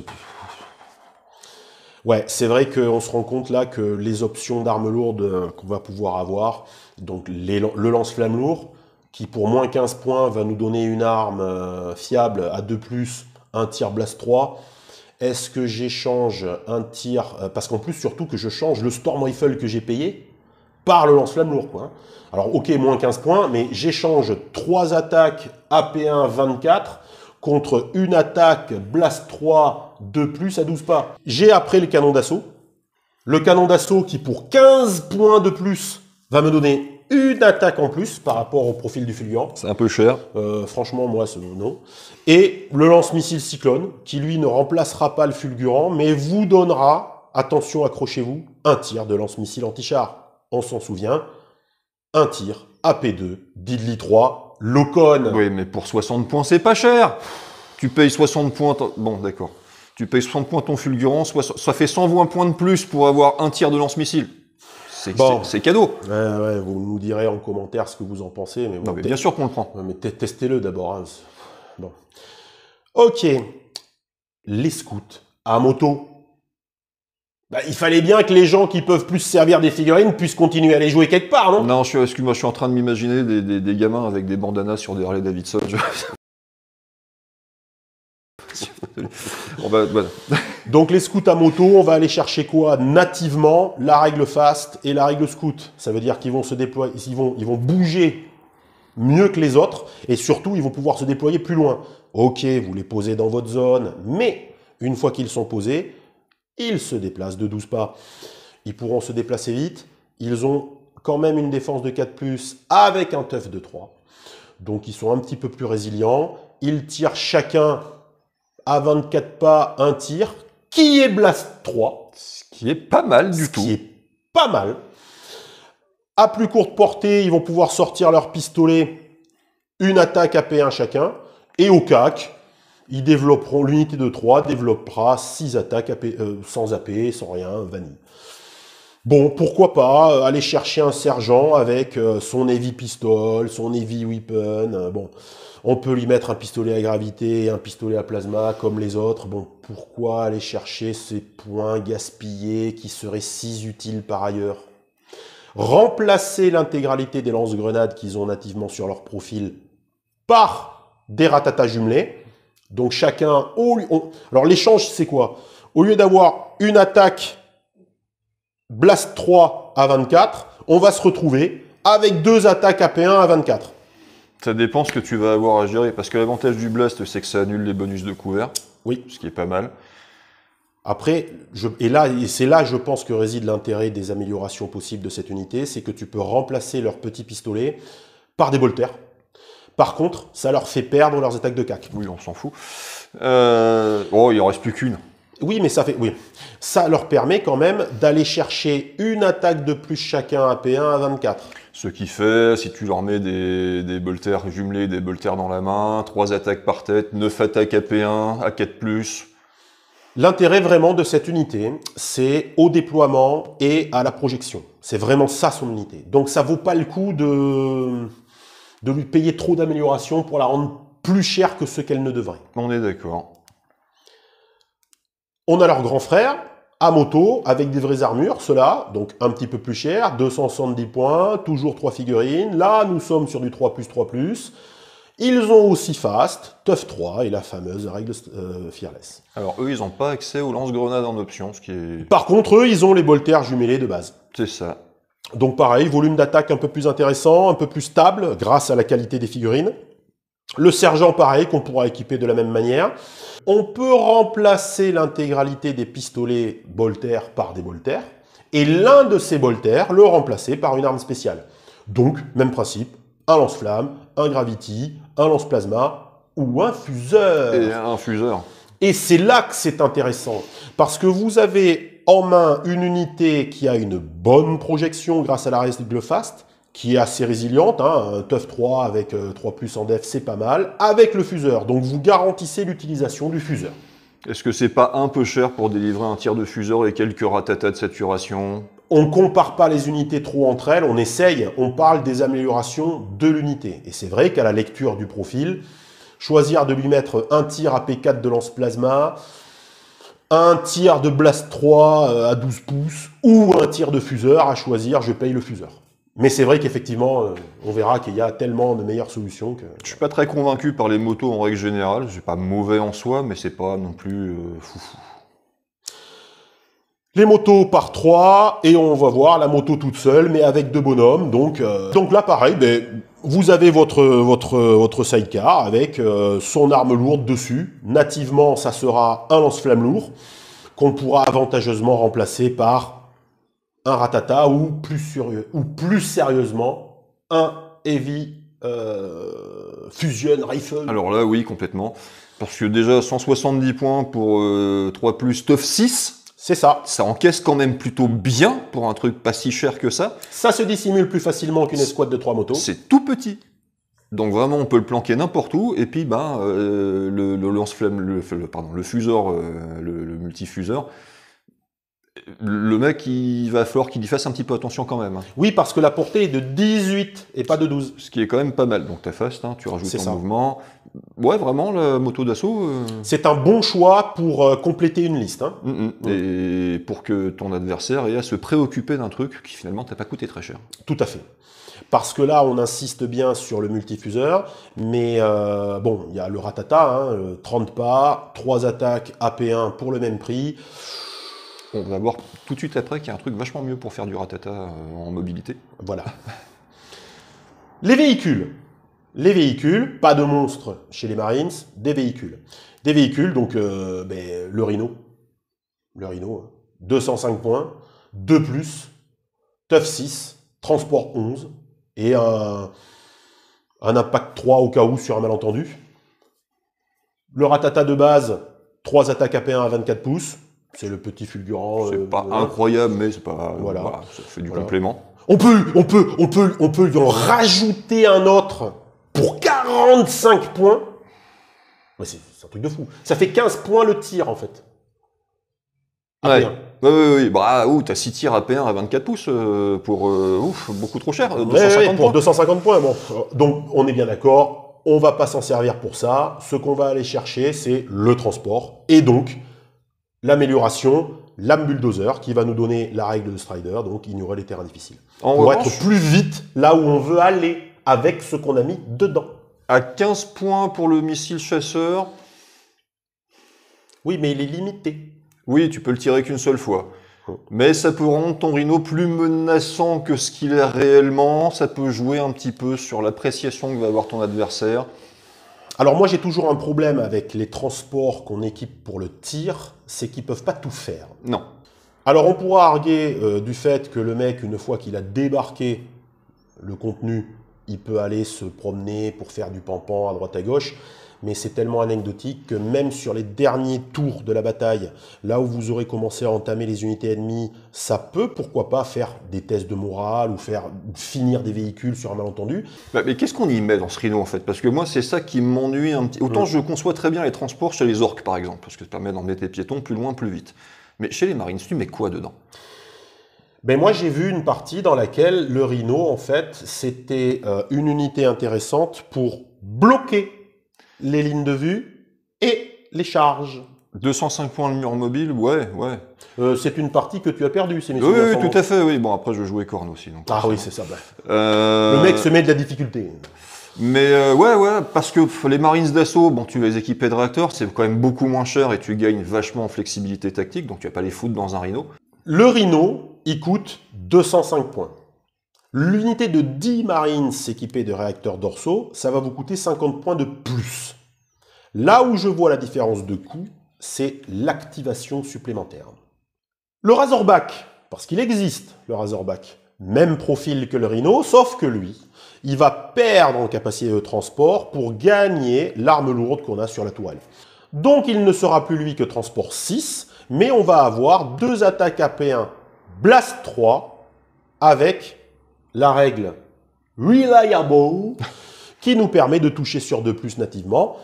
Ouais, c'est vrai qu'on se rend compte là que les options d'armes lourdes qu'on va pouvoir avoir, donc le lance-flamme lourd, qui pour moins 15 points va nous donner une arme fiable à 2+, un tir blast 3. Est-ce que j'échange un tir, parce qu'en plus surtout que je change le Storm Rifle que j'ai payé par le lance-flamme lourd, quoi. Alors ok, moins 15 points, mais j'échange 3 attaques AP1 24 contre une attaque Blast 3 2+ à 12 pas. J'ai après le canon d'assaut. Le canon d'assaut qui pour 15 points de plus va me donner une attaque en plus par rapport au profil du fulgurant. C'est un peu cher. Franchement, moi, non. Et le lance-missile Cyclone, qui lui ne remplacera pas le fulgurant, mais vous donnera, attention, accrochez-vous, un tir de lance-missile anti-char. On s'en souvient, un tir, AP2, Diddly 3, Locon. Oui, mais pour 60 points, c'est pas cher. Tu payes 60 points... Bon, d'accord. Tu payes 60 points ton fulgurant, ça fait 120 points de plus pour avoir un tir de lance-missile. C'est cadeau. Ouais, vous nous direz en commentaire ce que vous en pensez. Mais bon, Non, mais bien sûr qu'on le prend. Mais testez-le d'abord. Hein. Bon. Ok. Les scouts à moto. Bah, il fallait bien que les gens qui peuvent plus se servir des figurines puissent continuer à les jouer quelque part, non? Non, excuse-moi, je suis en train de m'imaginer des gamins avec des bandanas sur des Harley Davidson. Voilà. Donc les scouts à moto, on va aller chercher quoi? Nativement, la règle fast et la règle scout. Ça veut dire qu'ils vont se déployer, ils vont bouger mieux que les autres, et surtout ils vont pouvoir se déployer plus loin. Ok, vous les posez dans votre zone, mais une fois qu'ils sont posés, ils se déplacent de 12 pas. Ils pourront se déplacer vite. Ils ont quand même une défense de 4+, avec un tough de 3. Donc ils sont un petit peu plus résilients. Ils tirent chacun à 24 pas un tir, qui est Blast 3. Ce qui est pas mal du tout. Ce qui est pas mal. À plus courte portée, ils vont pouvoir sortir leur pistolet, une attaque AP1 chacun. Et au CAC, ils développeront, l'unité de 3 développera 6 attaques sans AP, sans rien, vanille. Bon, pourquoi pas aller chercher un sergent avec son heavy pistol, son heavy weapon. Bon, on peut lui mettre un pistolet à gravité, un pistolet à plasma comme les autres. Bon, pourquoi aller chercher ces points gaspillés qui seraient si utiles par ailleurs? Remplacer l'intégralité des lance-grenades qu'ils ont nativement sur leur profil par des ratatas jumelés. Donc chacun... Alors l'échange, c'est quoi? Au lieu d'avoir une attaque Blast 3 à 24, on va se retrouver avec 2 attaques AP1 à 24. Ça dépend ce que tu vas avoir à gérer, parce que l'avantage du Blast, c'est que ça annule les bonus de couvert. Oui. Ce qui est pas mal. Après, c'est là, je pense, que réside l'intérêt des améliorations possibles de cette unité, c'est que tu peux remplacer leurs petits pistolets par des bolters. Par contre, ça leur fait perdre leurs attaques de cac. Oui, on s'en fout. Oh, il en reste plus qu'une. Oui, mais ça leur permet quand même d'aller chercher une attaque de plus chacun AP1 à 24. Ce qui fait, si tu leur mets des bolters jumelés, des bolters dans la main, 3 attaques par tête, 9 attaques AP1, à 4+. L'intérêt vraiment de cette unité, c'est au déploiement et à la projection. C'est vraiment ça son unité. Donc ça vaut pas le coup de lui payer trop d'améliorations pour la rendre plus chère que ce qu'elle ne devrait. On est d'accord. On a leur grand frère, à moto, avec des vraies armures, ceux-là, donc un petit peu plus cher, 270 points, toujours 3 figurines. Là, nous sommes sur du 3+3+. Ils ont aussi Fast, Tough 3 et la fameuse règle Fearless. Alors eux, ils n'ont pas accès aux lance-grenades en option, ce qui est... Par contre, eux, ils ont les bolters jumelés de base. C'est ça. Donc pareil, volume d'attaque un peu plus intéressant, un peu plus stable, grâce à la qualité des figurines. Le sergent, pareil, qu'on pourra équiper de la même manière. On peut remplacer l'intégralité des pistolets bolters par des bolters, et l'un de ces bolters le remplacer par une arme spéciale. Donc, même principe, un lance-flamme, un gravity, un lance-plasma ou un fuseur. Et un fuseur. Et c'est là que c'est intéressant, parce que vous avez en main une unité qui a une bonne projection grâce à la règle Fast, qui est assez résiliente, hein, un Tough 3 avec 3+ en def, c'est pas mal, avec le fuseur. Donc vous garantissez l'utilisation du fuseur. Est-ce que c'est pas un peu cher pour délivrer un tir de fuseur et quelques ratatas de saturation? On ne compare pas les unités trop entre elles, on essaye, on parle des améliorations de l'unité. Et c'est vrai qu'à la lecture du profil, choisir de lui mettre un tir AP4 de lance-plasma, un tir de Blast 3 à 12 pouces, ou un tir de fuseur, à choisir, je paye le fuseur. Mais c'est vrai qu'effectivement, on verra qu'il y a tellement de meilleures solutions que... Je suis pas très convaincu par les motos en règle générale. C'est pas mauvais en soi, mais c'est pas non plus foufou. Les motos par 3, et on va voir la moto toute seule, mais avec 2 bonhommes. Donc là, pareil, vous avez votre sidecar avec son arme lourde dessus. Nativement, ça sera un lance-flamme lourd qu'on pourra avantageusement remplacer par un ratata ou plus sérieusement un heavy fusion rifle. Alors là, oui, complètement. Parce que déjà, 170 points pour 3+, Tough 6. C'est ça. Ça encaisse quand même plutôt bien pour un truc pas si cher que ça. Ça se dissimule plus facilement qu'une escouade de 3 motos. C'est tout petit. Donc vraiment, on peut le planquer n'importe où. Et puis, le lance-flamme, le fuseur, le multifuseur, le mec, il va falloir qu'il y fasse un petit peu attention quand même. Oui, parce que la portée est de 18 et pas de 12. Ce qui est quand même pas mal. Donc t'as fast, hein, tu rajoutes C'est ton ça. mouvement. Ouais, vraiment, la moto d'assaut... C'est un bon choix pour compléter une liste. Hein. Et pour que ton adversaire ait à se préoccuper d'un truc qui finalement t'a pas coûté très cher. Tout à fait. Parce que là, on insiste bien sur le multifuseur, mais bon, il y a le ratata, hein, 30 pas, 3 attaques AP1 pour le même prix. On va voir tout de suite après qu'il y a un truc vachement mieux pour faire du ratata en mobilité. Voilà. Les véhicules. Les véhicules, pas de monstres chez les Marines, des véhicules. Des véhicules, donc le Rhino. Le Rhino, hein. 205 points, 2+, Tough 6, Transport 11, et un Impact 3 au cas où sur un malentendu. Le ratata de base, 3 attaques AP1 à 24 pouces. C'est le petit fulgurant. C'est pas incroyable, mais c'est pas. Voilà, ça fait du complément. On peut lui en rajouter un autre pour 45 points. Ouais, c'est un truc de fou. Ça fait 15 points le tir en fait. Ouais. Oui. Bah, t'as 6 tirs AP1 à 24 pouces pour beaucoup trop cher. 250 pour 250 points. Bon. Donc on est bien d'accord. On va pas s'en servir pour ça. Ce qu'on va aller chercher, c'est le transport. Et donc, l'amélioration, l'âme bulldozer, qui va nous donner la règle de Strider, donc ignorer les terrains difficiles. Pour être plus vite là où on veut aller avec ce qu'on a mis dedans. À 15 points pour le missile chasseur. Oui, mais il est limité. Oui, tu peux le tirer qu'une seule fois. Mais ça peut rendre ton Rhino plus menaçant que ce qu'il est réellement. Ça peut jouer un petit peu sur l'appréciation que va avoir ton adversaire. Alors moi j'ai toujours un problème avec les transports qu'on équipe pour le tir, c'est qu'ils ne peuvent pas tout faire. Non. Alors on pourra arguer du fait que le mec, une fois qu'il a débarqué le contenu, il peut aller se promener pour faire du pampan à droite à gauche, mais c'est tellement anecdotique que même sur les derniers tours de la bataille, là où vous aurez commencé à entamer les unités ennemies, ça peut, pourquoi pas, faire des tests de morale ou finir des véhicules sur un malentendu. Mais qu'est-ce qu'on y met dans ce Rhino en fait? Parce que moi c'est ça qui m'ennuie un petit... Autant je conçois très bien les transports chez les orques par exemple, parce que ça permet d'emmener tes piétons plus loin, plus vite. Mais chez les Marines, tu mets quoi dedans? Ben moi, j'ai vu une partie dans laquelle le Rhino, en fait, c'était une unité intéressante pour bloquer les lignes de vue et les charges. 205 points de mur mobile, ouais. C'est une partie que tu as perdue, c'est mes Oui, souvenirs oui, sont tout bons. à fait, oui. Bon, après, je jouais Corne aussi. Donc Ah oui, c'est ça. Ben. Euh, Le mec se met de la difficulté. Mais ouais, parce que les Marines d'assaut, bon, tu les équipais de réacteurs, c'est quand même beaucoup moins cher et tu gagnes vachement en flexibilité tactique, donc tu vas pas les foutre dans un Rhino. Le Rhino, il coûte 205 points. L'unité de 10 Marines équipée de réacteurs dorsaux, ça va vous coûter 50 points de plus. Là où je vois la différence de coût, c'est l'activation supplémentaire. Le Razorback, parce qu'il existe le Razorback, même profil que le Rhino, sauf que lui, il va perdre en capacité de transport pour gagner l'arme lourde qu'on a sur la tourelle. Donc il ne sera plus lui que transport 6, mais on va avoir 2 attaques AP1 Blast 3 avec la règle Reliable qui nous permet de toucher sur 2+ nativement.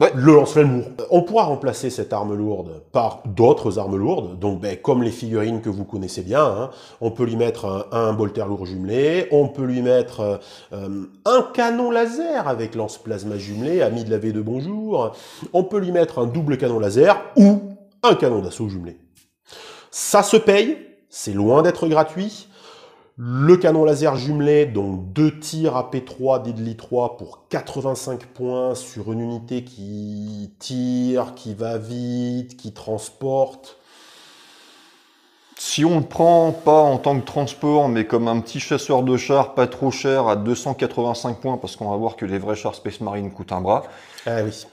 Le lance-flamme lourd. On pourra remplacer cette arme lourde par d'autres armes lourdes, donc comme les figurines que vous connaissez bien. Hein. On peut lui mettre un bolter lourd jumelé, on peut lui mettre un canon laser avec lance-plasma jumelé, ami de la V de bonjour, on peut lui mettre un double canon laser ou un canon d'assaut jumelé. Ça se paye, c'est loin d'être gratuit. Le canon laser jumelé, donc 2 tirs AP3 Deadly 3 pour 85 points sur une unité qui tire, qui va vite, qui transporte. Si on le prend pas en tant que transport, mais comme un petit chasseur de chars pas trop cher à 285 points, parce qu'on va voir que les vrais chars Space Marine coûtent un bras. Ah oui.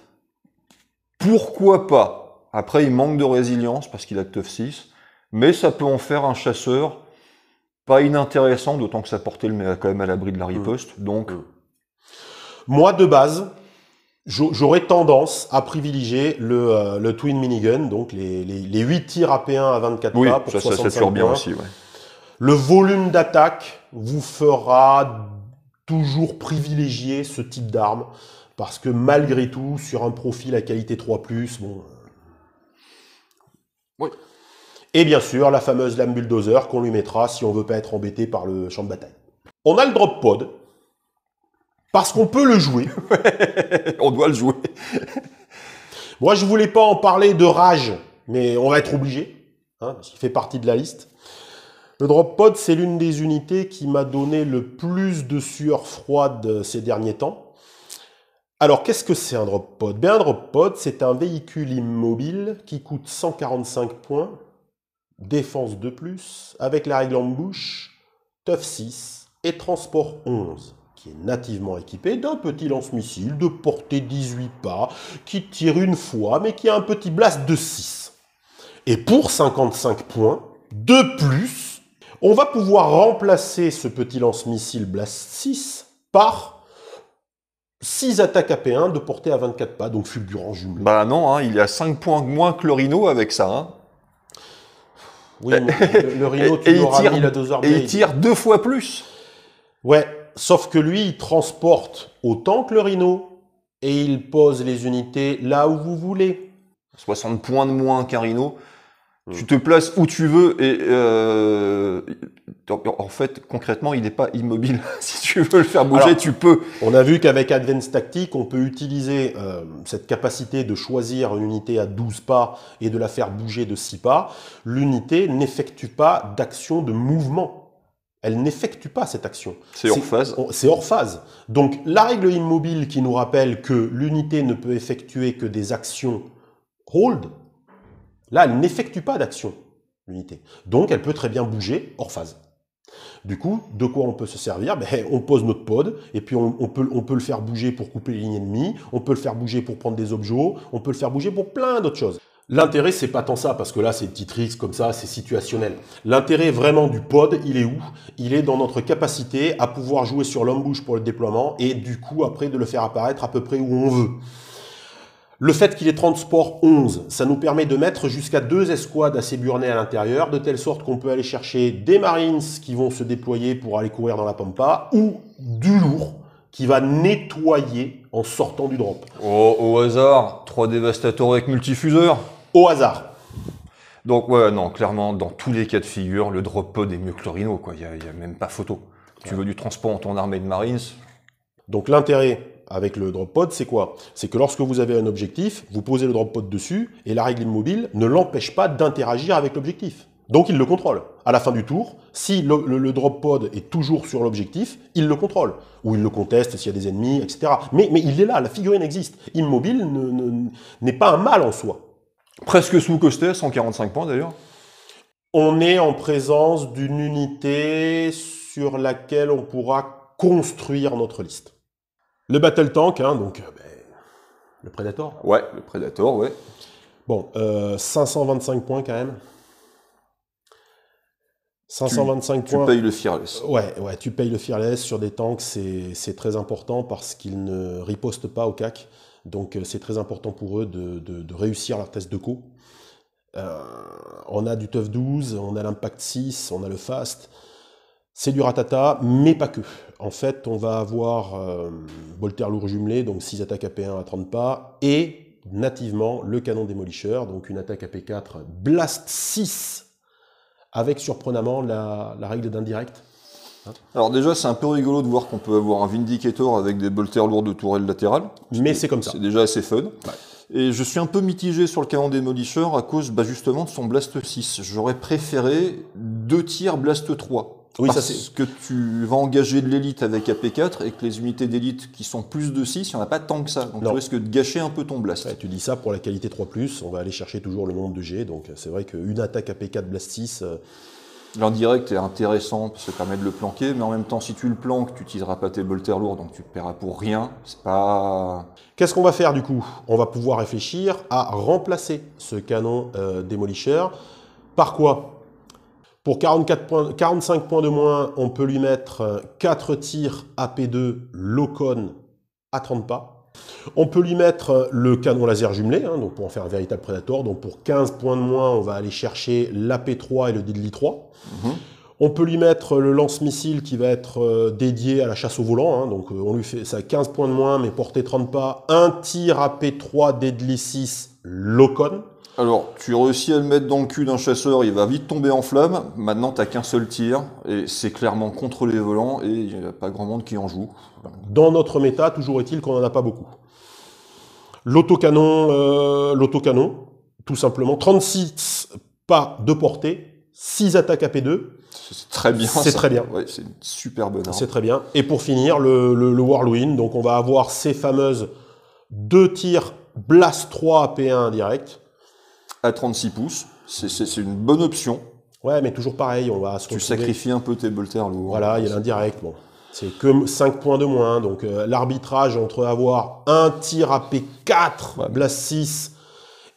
Pourquoi pas? Après, il manque de résilience parce qu'il a TUF 6, mais ça peut en faire un chasseur pas inintéressant, d'autant que sa portée le met quand même à l'abri de la riposte. Donc, moi, de base, j'aurais tendance à privilégier le Twin Minigun, donc les 8 tirs AP1 à 24 oui, pas pour 65 ça tire bien points. aussi. Ouais. Le volume d'attaque vous fera toujours privilégier ce type d'arme, parce que malgré tout, sur un profil à qualité 3+, bon... Oui. Et bien sûr, la fameuse lame bulldozer qu'on lui mettra si on veut pas être embêté par le champ de bataille. On a le drop pod, parce qu'on peut le jouer. On doit le jouer. Moi, je voulais pas en parler de rage, mais on va être obligé, hein, parce qu'il fait partie de la liste. Le drop pod, c'est l'une des unités qui m'a donné le plus de sueur froide ces derniers temps. Alors, qu'est-ce que c'est un drop pod? Ben, un drop pod, c'est un véhicule immobile qui coûte 145 points, défense 2+, avec la règle embouche, TUF 6 et transport 11, qui est nativement équipé d'un petit lance-missile de portée 18 pas, qui tire une fois, mais qui a un petit blast de 6. Et pour 55 points, de plus, on va pouvoir remplacer ce petit lance-missile blast 6 par 6 attaques AP1 de portée à 24 pas, donc fulgurant jumelé. Bah non, hein, il y a 5 points moins que le Rhino avec ça. Hein. Oui, mais le Rhino, tu l'auras mis la 2 heures. Et il tire 2 fois plus. Ouais, sauf que lui, il transporte autant que le Rhino, et il pose les unités là où vous voulez. 60 points de moins qu'un Rhino. Tu te places où tu veux et en fait, concrètement, il n'est pas immobile. Si tu veux le faire bouger, alors, tu peux. On a vu qu'avec Advanced Tactics, on peut utiliser cette capacité de choisir une unité à 12 pas et de la faire bouger de 6 pas. L'unité n'effectue pas d'action de mouvement. Elle n'effectue pas cette action. C'est hors phase. C'est hors phase. Donc, la règle immobile qui nous rappelle que l'unité ne peut effectuer que des actions hold, là, elle n'effectue pas d'action, l'unité. Donc, elle peut très bien bouger hors phase. Du coup, de quoi on peut se servir? On pose notre pod, et puis on peut le faire bouger pour couper les lignes ennemies, on peut le faire bouger pour prendre des objets, on peut le faire bouger pour plein d'autres choses. L'intérêt, c'est pas tant ça, parce que là, c'est des petits tricks comme ça, c'est situationnel. L'intérêt vraiment du pod, il est où? Il est dans notre capacité à pouvoir jouer sur l'embouche pour le déploiement, et du coup, après, de le faire apparaître à peu près où on veut. Le fait qu'il ait transport 11, ça nous permet de mettre jusqu'à 2 escouades assez burnées à l'intérieur, de telle sorte qu'on peut aller chercher des Marines qui vont se déployer pour aller courir dans la pampa, ou du lourd qui va nettoyer en sortant du drop. Au hasard, 3 dévastateurs avec multifuseur. Au hasard. Donc ouais, non, clairement, dans tous les cas de figure, le drop pod est mieux que le Rhino, quoi. Il y a même pas photo. Tu veux du transport en ton armée de Marines, Donc l'intérêt avec le drop pod, c'est quoi? C'est que lorsque vous avez un objectif, vous posez le drop pod dessus et la règle immobile ne l'empêche pas d'interagir avec l'objectif. Donc il le contrôle. À la fin du tour, si le drop pod est toujours sur l'objectif, il le contrôle. Ou il le conteste s'il y a des ennemis, etc. Mais il est là, la figurine existe. Immobile n'est pas un mal en soi. presque sous-costé à 145 points d'ailleurs. On est en présence d'une unité sur laquelle on pourra construire notre liste. Le Battle Tank, hein, donc le Predator. Ouais, le Predator, ouais. Bon, 525 points quand même. 525 Tu points. payes le Fearless. Ouais, tu payes le Fearless sur des tanks, c'est très important parce qu'ils ne ripostent pas au CAC. Donc c'est très important pour eux de réussir leur test de co. On a du Tough 12, on a l'Impact 6, on a le Fast. C'est du ratata, mais pas que. En fait, on va avoir bolter lourd jumelé, donc 6 attaques AP1 à 30 pas, et nativement le canon démolisseur, donc une attaque AP4 Blast 6, avec surprenamment la règle d'indirect. Alors déjà, c'est un peu rigolo de voir qu'on peut avoir un Vindicator avec des bolters lourds de tourelles latérales. Mais c'est comme ça. C'est déjà assez fun. Ouais. Et je suis un peu mitigé sur le canon démolisseur à cause justement de son Blast 6. J'aurais préféré 2 tirs Blast 3. Oui, parce ça c'est. que tu vas engager de l'élite avec AP4 et que les unités d'élite qui sont plus de 6, il n'y en a pas tant que ça. Donc Non. tu risques de gâcher un peu ton Blast. Ouais, tu dis ça pour la qualité 3+, on va aller chercher toujours le nombre de G, donc c'est vrai qu'une attaque AP4 Blast 6... L'indirect est intéressant parce que ça permet de le planquer, mais en même temps, si tu le planques, tu n'utiliseras pas tes bolters lourds, donc tu paieras pour rien. C'est pas... Qu'est-ce qu'on va faire du coup? On va pouvoir réfléchir à remplacer ce canon démolisseur. Par quoi? Pour 45 points de moins, on peut lui mettre 4 tirs AP2 Locon à 30 pas. On peut lui mettre le canon laser jumelé, hein, donc pour en faire un véritable Predator. Donc pour 15 points de moins, on va aller chercher l'AP3 et le Deadly 3. On peut lui mettre le lance-missile qui va être dédié à la chasse au volant. Hein, donc on lui fait ça 15 points de moins, mais portée 30 pas. Un tir AP3 Deadly 6 Locon. Alors, tu réussis à le mettre dans le cul d'un chasseur, il va vite tomber en flamme. Maintenant, t'as qu'un seul tir, et c'est clairement contre les volants, et il n'y a pas grand monde qui en joue. Dans notre méta, toujours est-il qu'on n'en a pas beaucoup. L'autocanon, tout simplement, 36 pas de portée, 6 attaques AP2. C'est très bien. C'est très bien. Ouais, c'est une super bonne arme. C'est très bien. Et pour finir, le Whirlwind. Donc on va avoir ces fameuses 2 tirs Blast 3 AP1 direct. À 36 pouces, c'est une bonne option. Ouais, mais toujours pareil, on va se Tu retrouver... sacrifies un peu tes bolters lourds. Voilà, il y a l'indirect. Bon. C'est que 5 points de moins. Donc l'arbitrage entre avoir un tir AP4 Blast 6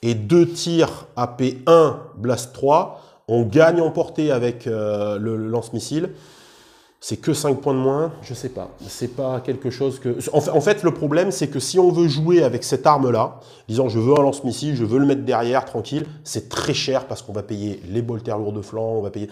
et 2 tirs AP1 Blast 3, on gagne en portée avec le lance-missile. C'est que 5 points de moins, je sais pas. C'est pas quelque chose que... En fait, le problème, c'est que si on veut jouer avec cette arme-là, disant je veux un lance-missile, je veux le mettre derrière, tranquille, c'est très cher parce qu'on va payer les bolters lourds de flanc, on va payer...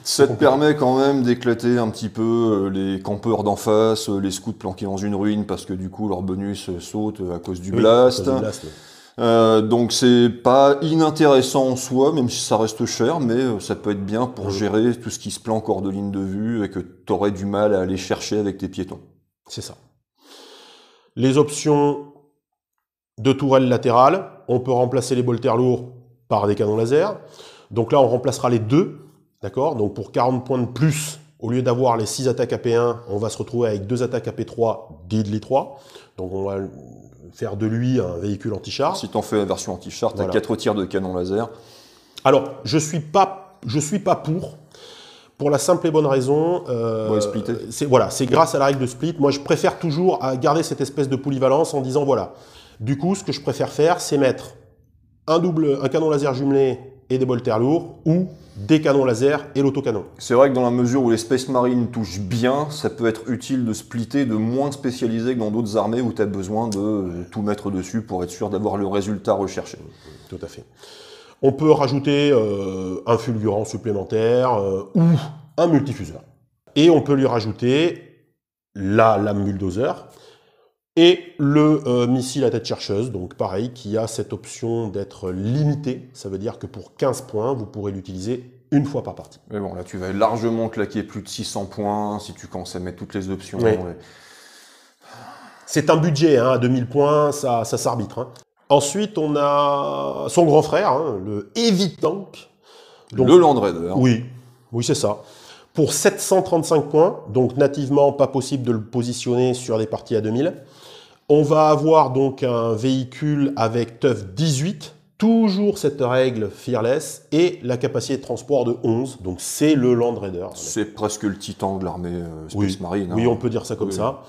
Ça te permet quand même d'éclater un petit peu les campeurs d'en face, les scouts planqués dans une ruine parce que du coup leur bonus saute à cause du blast. À cause du blast, oui. Donc c'est pas inintéressant en soi, même si ça reste cher, mais ça peut être bien pour gérer tout ce qui se planque hors de ligne de vue et que tu aurais du mal à aller chercher avec tes piétons. C'est ça. Les options de tourelles latérales, on peut remplacer les bolters lourds par des canons laser. Donc là, on remplacera les deux, d'accord? Donc pour 40 points de plus, au lieu d'avoir les 6 attaques AP1, on va se retrouver avec 2 attaques AP3, Deadly 3. Donc on va faire de lui un véhicule anti-char. Si tu en fais la version anti-char, tu as Voilà. 4 tirs de canon laser. Alors, je suis pas pour la simple et bonne raison. Splitter. C'est grâce à la règle de split. Moi, je préfère toujours garder cette espèce de polyvalence en disant voilà. Du coup, ce que je préfère faire, c'est mettre un canon laser jumelé et des bolters lourds ou des canons laser et l'autocanon. C'est vrai que dans la mesure où les Space Marines touchent bien, ça peut être utile de splitter, de moins spécialiser que dans d'autres armées où tu as besoin de tout mettre dessus pour être sûr d'avoir le résultat recherché. Tout à fait. On peut rajouter un fulgurant supplémentaire ou un multifuseur. Et on peut lui rajouter la lame bulldozer. Et le missile à tête chercheuse, donc pareil, qui a cette option d'être limité. Ça veut dire que pour 15 points, vous pourrez l'utiliser une fois par partie. Mais bon, là, tu vas largement claquer plus de 600 points si tu commences à mettre toutes les options. Oui. C'est un budget, hein, à 2000 points, ça s'arbitre. Hein. Ensuite, on a son grand frère, hein, le Heavy Tank. Donc, le Land Raider. Oui, c'est ça. Pour 735 points, donc nativement, pas possible de le positionner sur des parties à 2000. On va avoir donc un véhicule avec TUF 18, toujours cette règle Fearless, et la capacité de transport de 11, donc c'est le Land Raider. C'est presque le titan de l'armée Space Marine. Oui, on peut dire ça comme ça.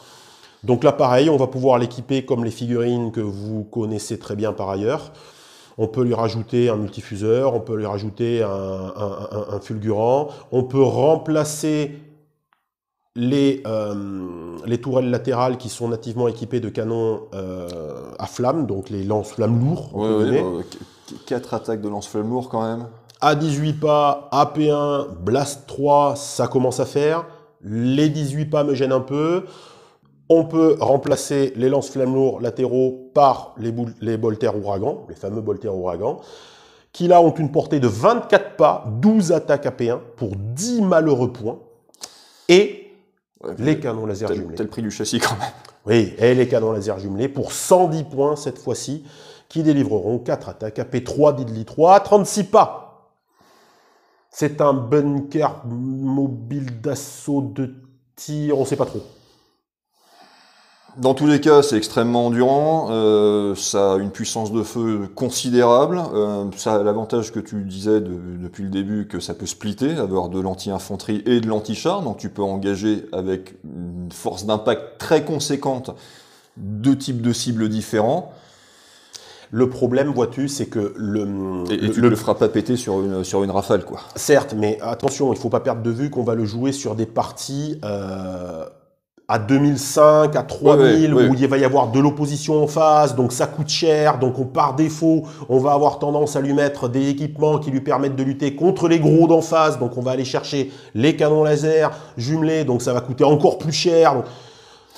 Donc là, pareil, on va pouvoir l'équiper comme les figurines que vous connaissez très bien par ailleurs. On peut lui rajouter un multifuseur, on peut lui rajouter un fulgurant, on peut remplacer les tourelles latérales qui sont nativement équipées de canons à flammes, donc les lance-flammes lourds. Oui, 4 attaques de lance-flammes lourds quand même. À 18 pas, AP1, Blast 3, ça commence à faire. Les 18 pas me gênent un peu. On peut remplacer les lance-flammes lourds latéraux par les bolters ouragans, les fameux bolters ouragans, qui là ont une portée de 24 pas, 12 attaques AP1 pour 10 malheureux points. Et les canons laser jumelés. T'as le prix du châssis quand même. Oui, et les canons laser jumelés pour 110 points cette fois-ci, qui délivreront 4 attaques AP3 d'Idli 3 à 36 pas. C'est un bunker mobile d'assaut de tir, on ne sait pas trop. Dans tous les cas, c'est extrêmement endurant, ça a une puissance de feu considérable, ça a l'avantage que tu disais depuis le début que ça peut splitter, avoir de l'anti-infanterie et de l'anti-char, donc tu peux engager avec une force d'impact très conséquente 2 types de cibles différents. Le problème, vois-tu, c'est que tu ne le feras pas péter sur une rafale, quoi. Certes, mais attention, il ne faut pas perdre de vue qu'on va le jouer sur des parties à 2005, à 3000, où il va y avoir de l'opposition en face, donc ça coûte cher, donc par défaut, on va avoir tendance à lui mettre des équipements qui lui permettent de lutter contre les gros d'en face, donc on va aller chercher les canons laser jumelés, donc ça va coûter encore plus cher, donc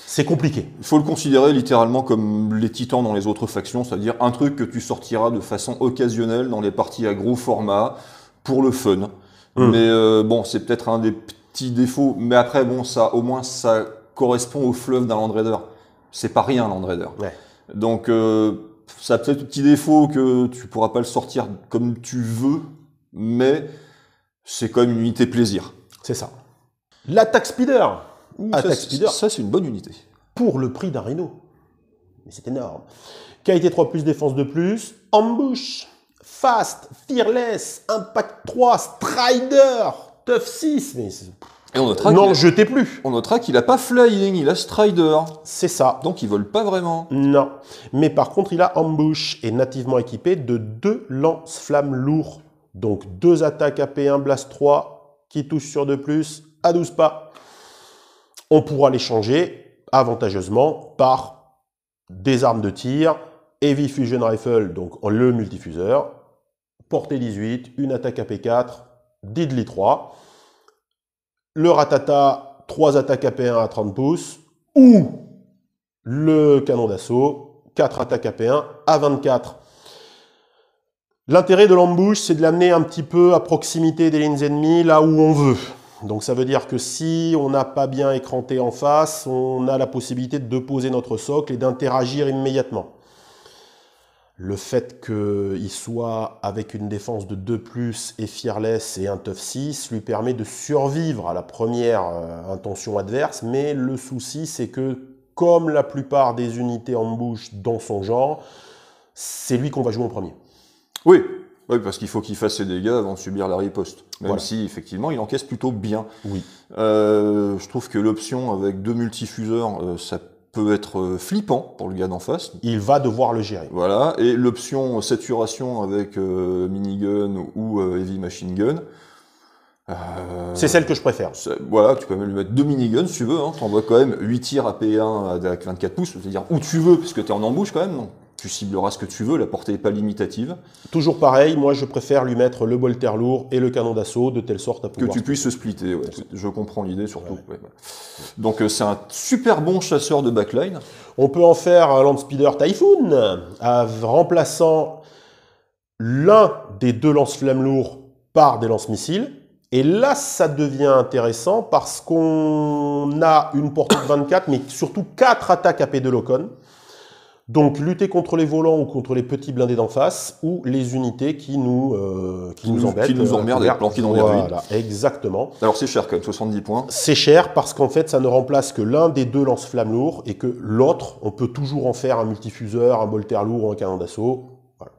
c'est compliqué. Il faut le considérer littéralement comme les titans dans les autres factions, c'est-à-dire un truc que tu sortiras de façon occasionnelle dans les parties à gros format, pour le fun. Mais bon, c'est peut-être un des petits défauts, mais après, bon, ça, au moins, ça correspond au fleuve d'un Land Raider. C'est pas rien, Land Raider. Ouais. Donc, ça a peut-être un petit défaut que tu pourras pas le sortir comme tu veux, mais c'est quand même une unité plaisir. C'est ça. L'attaque speeder. Attaque speeder. Ça, c'est une bonne unité. Pour le prix d'un Rhino. Mais c'est énorme. Qualité 3+, défense 2+, ambush, fast, fearless, impact 3, strider, tough 6. Mais et on notera n'en jetez plus. On notera qu'il n'a pas flying, il a strider. C'est ça. Donc il vole pas vraiment. Non. Mais par contre, il a ambush et nativement équipé de 2 lance-flammes lourds. Donc 2 attaques AP1 Blast 3 qui touchent sur 2+, à 12 pas. On pourra les changer avantageusement par des armes de tir, Heavy Fusion Rifle, donc le multifuseur, portée 18, une attaque AP4, Diddly 3, le Ratata, 3 attaques AP1 à 30 pouces, ou le canon d'assaut, 4 attaques AP1 à 24. L'intérêt de l'ambush, c'est de l'amener un petit peu à proximité des lignes ennemies, là où on veut. Donc ça veut dire que si on n'a pas bien écranté en face, on a la possibilité de poser notre socle et d'interagir immédiatement. Le fait qu'il soit avec une défense de 2+, et fearless et un tough 6 lui permet de survivre à la première intention adverse, mais le souci c'est que, comme la plupart des unités ambush dans son genre, c'est lui qu'on va jouer en premier. Oui, parce qu'il faut qu'il fasse ses dégâts avant de subir la riposte. Même si, effectivement, il encaisse plutôt bien. Oui. Je trouve que l'option avec 2 multifuseurs, ça peut être flippant pour le gars d'en face. Il va devoir le gérer. Voilà, et l'option saturation avec minigun ou heavy machine gun. C'est celle que je préfère. Voilà, tu peux même lui mettre 2 miniguns si tu veux. Hein. Tu envoies quand même 8 tirs à P1 avec 24 pouces, c'est-à-dire où tu veux, puisque tu es en embouche quand même. Donc tu cibleras ce que tu veux, la portée n'est pas limitative. Toujours pareil, moi je préfère lui mettre le bolter lourd et le canon d'assaut de telle sorte à pouvoir... Que tu puisses se splitter, ouais. Je comprends l'idée surtout. Ouais, ouais. Donc c'est un super bon chasseur de backline. On peut en faire un Landspeeder Typhoon, remplaçant l'un des 2 lance-flammes lourds par des lance-missiles. Et là, ça devient intéressant parce qu'on a une portée de 24, mais surtout 4 attaques AP2 Locon. Donc, lutter contre les volants ou contre les petits blindés d'en face, ou les unités qui nous embêtent. Qui nous emmerdent avec planqués dans les ruines. Voilà, exactement. Alors, c'est cher quand même, 70 points. C'est cher parce qu'en fait, ça ne remplace que l'un des 2 lance-flammes lourds et que l'autre, on peut toujours en faire un multifuseur, un bolter lourd ou un canon d'assaut. Voilà.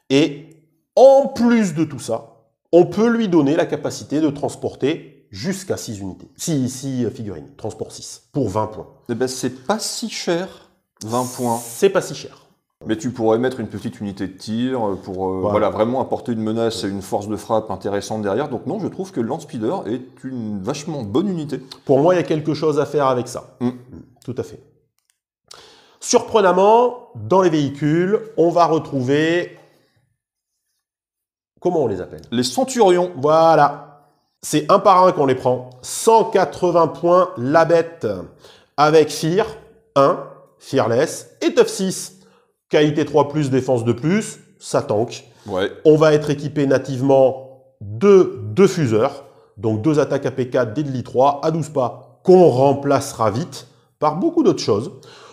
Et en plus de tout ça, on peut lui donner la capacité de transporter jusqu'à 6 unités. 6 figurines, transport 6, pour 20 points. Eh ben, c'est pas si cher, 20 points. C'est pas si cher. Mais tu pourrais mettre une petite unité de tir pour voilà, vraiment apporter une menace et une force de frappe intéressante derrière. Donc non, je trouve que le Landspeeder est une vachement bonne unité. Pour moi, il y a quelque chose à faire avec ça. Tout à fait. Surprenamment, dans les véhicules, on va retrouver... Comment on les appelle? Les Centurions. Voilà. C'est un par un qu'on les prend. 180 points la bête. Avec Fear 1, Fearless et Tough 6. Qualité 3+, défense 2+, ça tank. Ouais. On va être équipé nativement de 2 fuseurs. Donc 2 attaques AP4, Deadly 3 à 12 pas qu'on remplacera vite par beaucoup d'autres choses.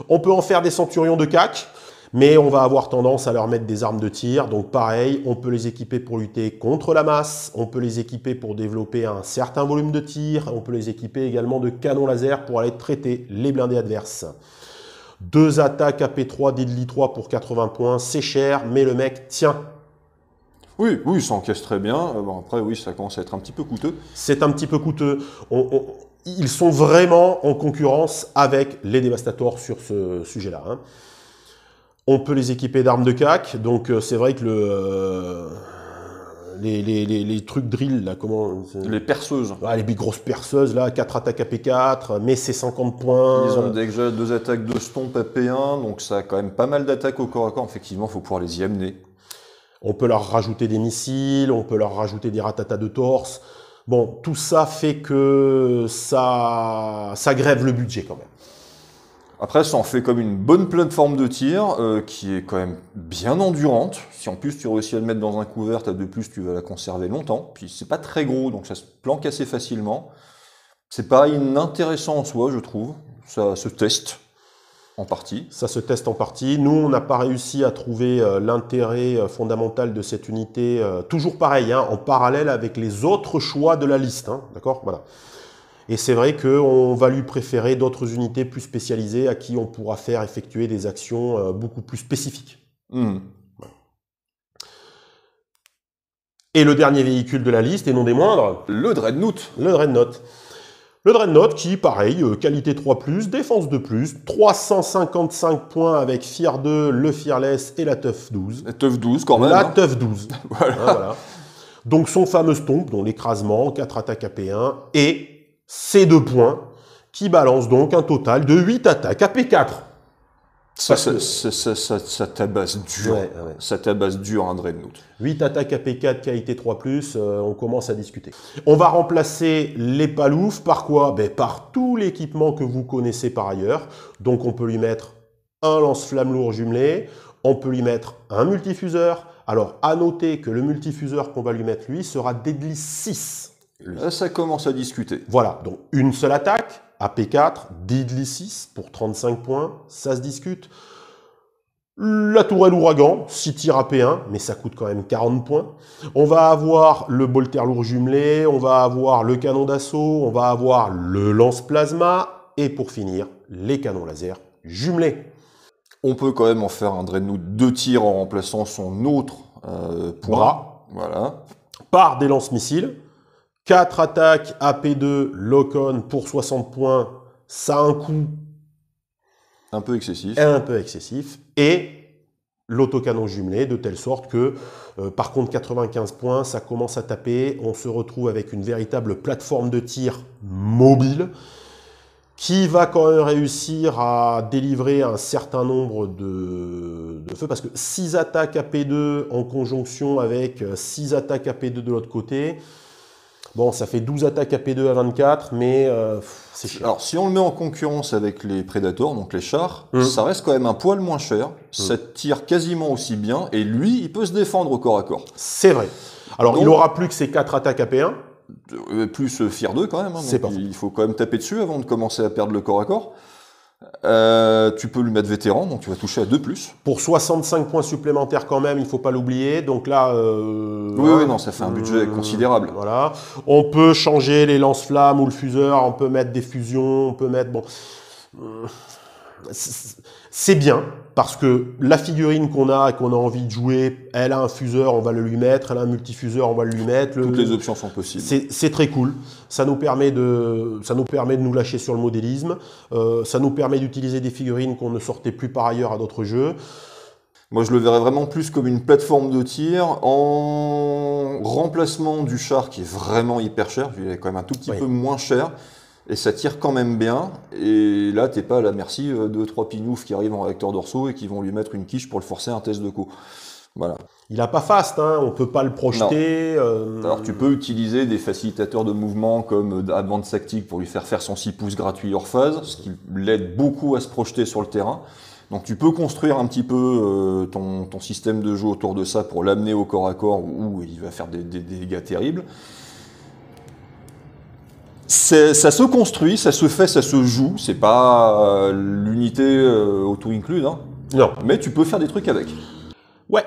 On peut en faire des Centurions de CAC. Mais on va avoir tendance à leur mettre des armes de tir. Donc pareil, on peut les équiper pour lutter contre la masse. On peut les équiper pour développer un certain volume de tir. On peut les équiper également de canons laser pour aller traiter les blindés adverses. 2 attaques AP3, Deadly 3 pour 80 points. C'est cher, mais le mec tient. Oui, oui, ça encaisse très bien. Bon, après, oui, ça commence à être un petit peu coûteux. C'est un petit peu coûteux. Ils sont vraiment en concurrence avec les Devastators sur ce sujet-là, hein. On peut les équiper d'armes de CAC, donc c'est vrai que les trucs drill, là, comment... Les perceuses. Ah, les grosses perceuses, là, 4 attaques AP4, mais c'est 50 points. Ils ont déjà 2 attaques de stomp AP1, donc ça a quand même pas mal d'attaques au corps à corps. Effectivement, il faut pouvoir les y amener. On peut leur rajouter des missiles, on peut leur rajouter des ratatas de torse. Bon, tout ça fait que ça grève le budget quand même. Après, ça en fait comme une bonne plateforme de tir qui est quand même bien endurante. Si en plus tu réussis à le mettre dans un couvert, à 2+, tu vas la conserver longtemps. Puis c'est pas très gros, donc ça se planque assez facilement. C'est pas inintéressant en soi, je trouve. Ça se teste en partie. Ça se teste en partie. Nous, on n'a pas réussi à trouver l'intérêt fondamental de cette unité. Toujours pareil, hein, en parallèle avec les autres choix de la liste. Hein, d'accord, voilà. Et c'est vrai qu'on va lui préférer d'autres unités plus spécialisées à qui on pourra faire effectuer des actions beaucoup plus spécifiques. Et le dernier véhicule de la liste, et non des moindres, le Dreadnought. Le Dreadnought. Le Dreadnought qui, pareil, qualité 3+, défense 2+, 355 points avec Fear 2, le Fearless et la Tough 12. La Tough 12 quand même. La hein. Tough 12. Voilà. Hein, voilà. Donc son fameux stomp, dont l'écrasement, 4 attaques AP1 et ces 2 points qui balancent donc un total de 8 attaques AP4. Ça tabasse dur. Ouais. Ça tabasse dur un Dreadnought. 8 attaques AP4, qualité 3+, on commence à discuter. On va remplacer les paloufs par quoi? Par tout l'équipement que vous connaissez par ailleurs. Donc on peut lui mettre un lance-flamme lourd jumelé, on peut lui mettre un multifuseur. Alors à noter que le multifuseur qu'on va lui mettre, lui, sera Deadly 6. Là, ça commence à discuter. Voilà, donc une seule attaque, AP4, Deadly 6 pour 35 points, ça se discute. La tourelle ouragan, 6 tirs AP1, mais ça coûte quand même 40 points. On va avoir le bolter lourd jumelé, on va avoir le canon d'assaut, on va avoir le lance-plasma, et pour finir, les canons laser jumelés. On peut quand même en faire un Dreadnought 2 tirs en remplaçant son autre point. Bras. Voilà. Par des lance-missiles. 4 attaques AP2 Locon pour 60 points, ça a un coût un peu excessif. Et l'autocanon jumelé, de telle sorte que, par contre, 95 points, ça commence à taper. On se retrouve avec une véritable plateforme de tir mobile qui va quand même réussir à délivrer un certain nombre de feux, parce que 6 attaques AP2 en conjonction avec 6 attaques AP2 de l'autre côté, bon, ça fait 12 attaques AP2 à 24, mais c'est cher. Alors, si on le met en concurrence avec les Predators, donc les chars, ça reste quand même un poil moins cher, ça tire quasiment aussi bien, et lui, il peut se défendre au corps à corps. C'est vrai. Alors, Donc, il aura plus que ses 4 attaques AP1. Plus Fear 2 quand même, hein, C'est donc pas il faut quand même taper dessus avant de commencer à perdre le corps à corps. Tu peux lui mettre vétéran, donc tu vas toucher à 2+. Pour 65 points supplémentaires quand même, il ne faut pas l'oublier. Donc là, oui, non, ça fait un budget considérable. Voilà. On peut changer les lance-flammes ou le fuseur, on peut mettre des fusions, on peut mettre... Bon, c'est bien, parce que la figurine qu'on a et qu'on a envie de jouer, elle a un fuseur, on va le lui mettre, elle a un multifuseur, on va le lui mettre. Toutes les options sont possibles. C'est très cool. Ça nous permet de nous lâcher sur le modélisme. Ça nous permet d'utiliser des figurines qu'on ne sortait plus par ailleurs à d'autres jeux. Moi, je le verrais vraiment plus comme une plateforme de tir en remplacement du char qui est vraiment hyper cher. Il est quand même un tout petit peu moins cher. Et ça tire quand même bien, et là t'es pas à la merci de 3 pinoufs qui arrivent en réacteur dorsaux et qui vont lui mettre une quiche pour le forcer à un test de co. Voilà. Il a pas fast, hein, on peut pas le projeter. Alors tu peux utiliser des facilitateurs de mouvement comme Advanced Tactics pour lui faire son 6 pouces gratuit hors phase, ce qui l'aide beaucoup à se projeter sur le terrain. Donc tu peux construire un petit peu ton système de jeu autour de ça pour l'amener au corps à corps où il va faire des dégâts terribles. Ça se construit, ça se fait, ça se joue. C'est pas l'unité auto-include, hein. Non. Mais tu peux faire des trucs avec. Ouais.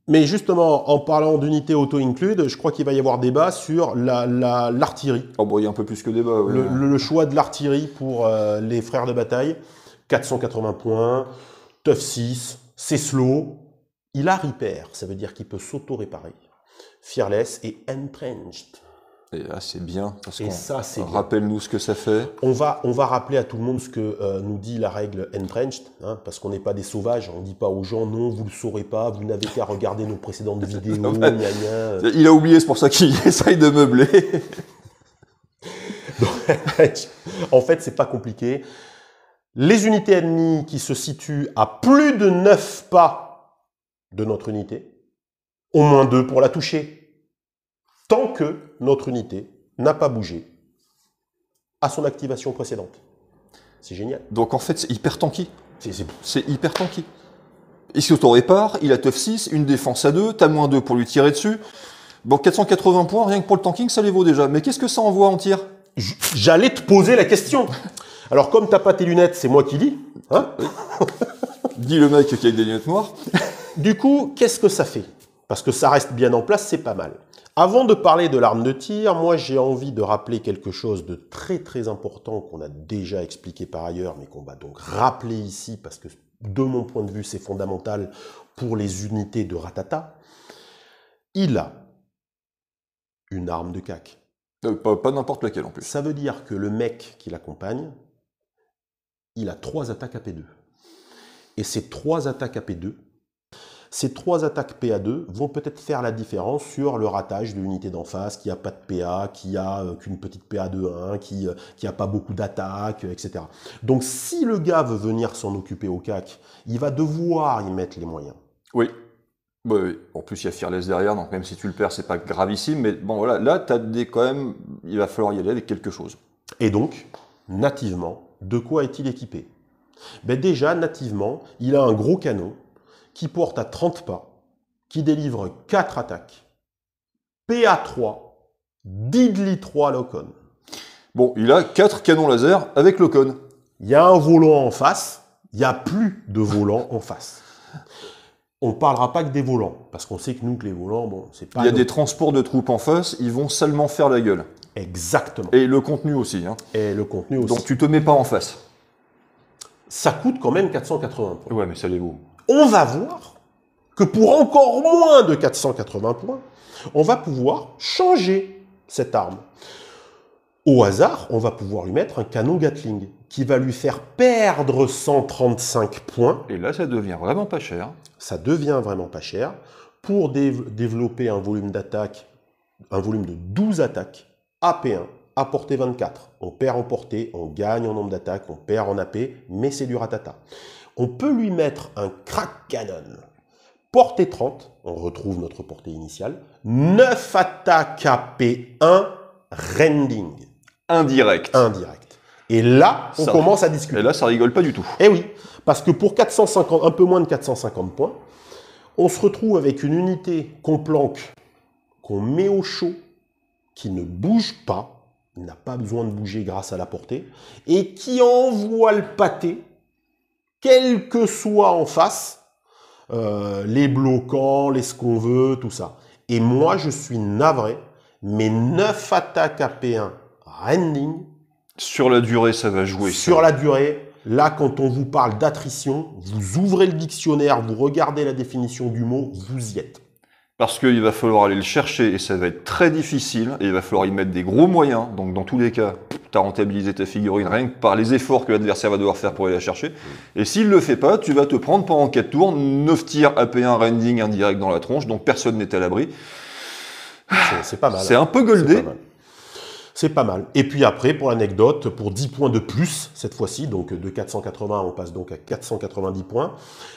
Mais justement, en parlant d'unité auto-include, je crois qu'il va y avoir débat sur l'artillerie. Oh bon, il y a un peu plus que débat. Ouais. Le choix de l'artillerie pour les frères de bataille. 480 points, Tough 6, c'est slow. Il a repair, ça veut dire qu'il peut s'auto-réparer. Fearless et entrenched. Et là, c'est bien, parce Et ça, c'est bien. Rappelle-nous ce que ça fait. On va rappeler à tout le monde ce que nous dit la règle entrenched, hein, parce qu'on n'est pas des sauvages, on ne dit pas aux gens, non, vous ne le saurez pas, vous n'avez qu'à regarder nos précédentes vidéos, gna gna. Il a oublié, c'est pour ça qu'il essaye de meubler. En fait, c'est pas compliqué. Les unités ennemies qui se situent à plus de 9 pas de notre unité, au moins 2 pour la toucher. Tant que notre unité n'a pas bougé à son activation précédente. C'est génial. Donc en fait, c'est hyper tanky. C'est hyper tanky. Il s'auto-répare, il a Tough 6, une défense à 2, t'as moins 2 pour lui tirer dessus. Bon, 480 points, rien que pour le tanking, ça les vaut déjà. Mais qu'est-ce que ça envoie en tir? J'allais te poser la question. Alors comme t'as pas tes lunettes, c'est moi qui lis. Hein? Dis le mec qui a des lunettes noires. Du coup, qu'est-ce que ça fait? Parce que ça reste bien en place, c'est pas mal. Avant de parler de l'arme de tir, moi j'ai envie de rappeler quelque chose de très très important qu'on a déjà expliqué par ailleurs, mais qu'on va donc rappeler ici parce que de mon point de vue c'est fondamental pour les unités de Ratata. Il a une arme de cac. Pas n'importe laquelle en plus. Ça veut dire que le mec qui l'accompagne, il a 3 attaques AP2. Et ces 3 attaques AP2, ces 3 attaques PA2 vont peut-être faire la différence sur le ratage de l'unité d'en face qui n'a pas de PA, qui a qu'une petite PA de 1, qui n'a pas beaucoup d'attaques, etc. Donc si le gars veut venir s'en occuper au CAC, il va devoir y mettre les moyens. Oui. Oui. En plus, il y a Fearless derrière, donc même si tu le perds, c'est pas gravissime. Mais bon, voilà, là, quand même, il va falloir y aller avec quelque chose. Et donc, nativement, de quoi est-il équipé? Ben déjà, nativement, il a un gros canon qui porte à 30 pas, qui délivre 4 attaques, PA3, Diddly 3 Locon. Bon, il a 4 canons laser avec Locon. Il y a un volant en face, il n'y a plus de volant en face. On ne parlera pas que des volants, parce qu'on sait que nous, que les volants, bon, c'est pas... Il y a des transports de troupes en face, ils vont salement faire la gueule. Exactement. Et le contenu aussi. Hein. Et le contenu aussi. Donc tu te mets pas en face. Ça coûte quand même 480 points. Ouais, mais ça les vaut. On va voir que pour encore moins de 480 points, on va pouvoir changer cette arme. Au hasard, on va pouvoir lui mettre un canon Gatling qui va lui faire perdre 135 points. Et là, ça devient vraiment pas cher. Ça devient vraiment pas cher pour développer un volume d'attaque, un volume de 12 attaques AP1 à portée 24. On perd en portée, on gagne en nombre d'attaques, on perd en AP, mais c'est du ratata. On peut lui mettre un crack cannon. Portée 30, on retrouve notre portée initiale. 9 attaques AP1, rending. Indirect. Indirect. Et là, on commence à discuter. Et là, ça rigole pas du tout. Eh oui, parce que pour 450, un peu moins de 450 points, on se retrouve avec une unité qu'on planque, qu'on met au chaud, qui ne bouge pas, n'a pas besoin de bouger grâce à la portée, et qui envoie le pâté, quel que soit en face, les bloquants, les ce qu'on veut, tout ça. Et moi, je suis navré, mes 9 attaques AP1 rending. Sur la durée, ça va jouer. Sur la durée, là, quand on vous parle d'attrition, vous ouvrez le dictionnaire, vous regardez la définition du mot, vous y êtes. Parce qu'il va falloir aller le chercher et ça va être très difficile et il va falloir y mettre des gros moyens. Donc dans tous les cas, tu as rentabilisé ta figurine rien que par les efforts que l'adversaire va devoir faire pour aller la chercher. Et s'il ne le fait pas, tu vas te prendre pendant 4 tours 9 tirs AP1 rending indirect dans la tronche, donc personne n'est à l'abri. C'est pas mal. C'est un peu goldé. C'est pas mal. Et puis après, pour l'anecdote, pour 10 points de plus, cette fois-ci, donc de 480, on passe donc à 490 points.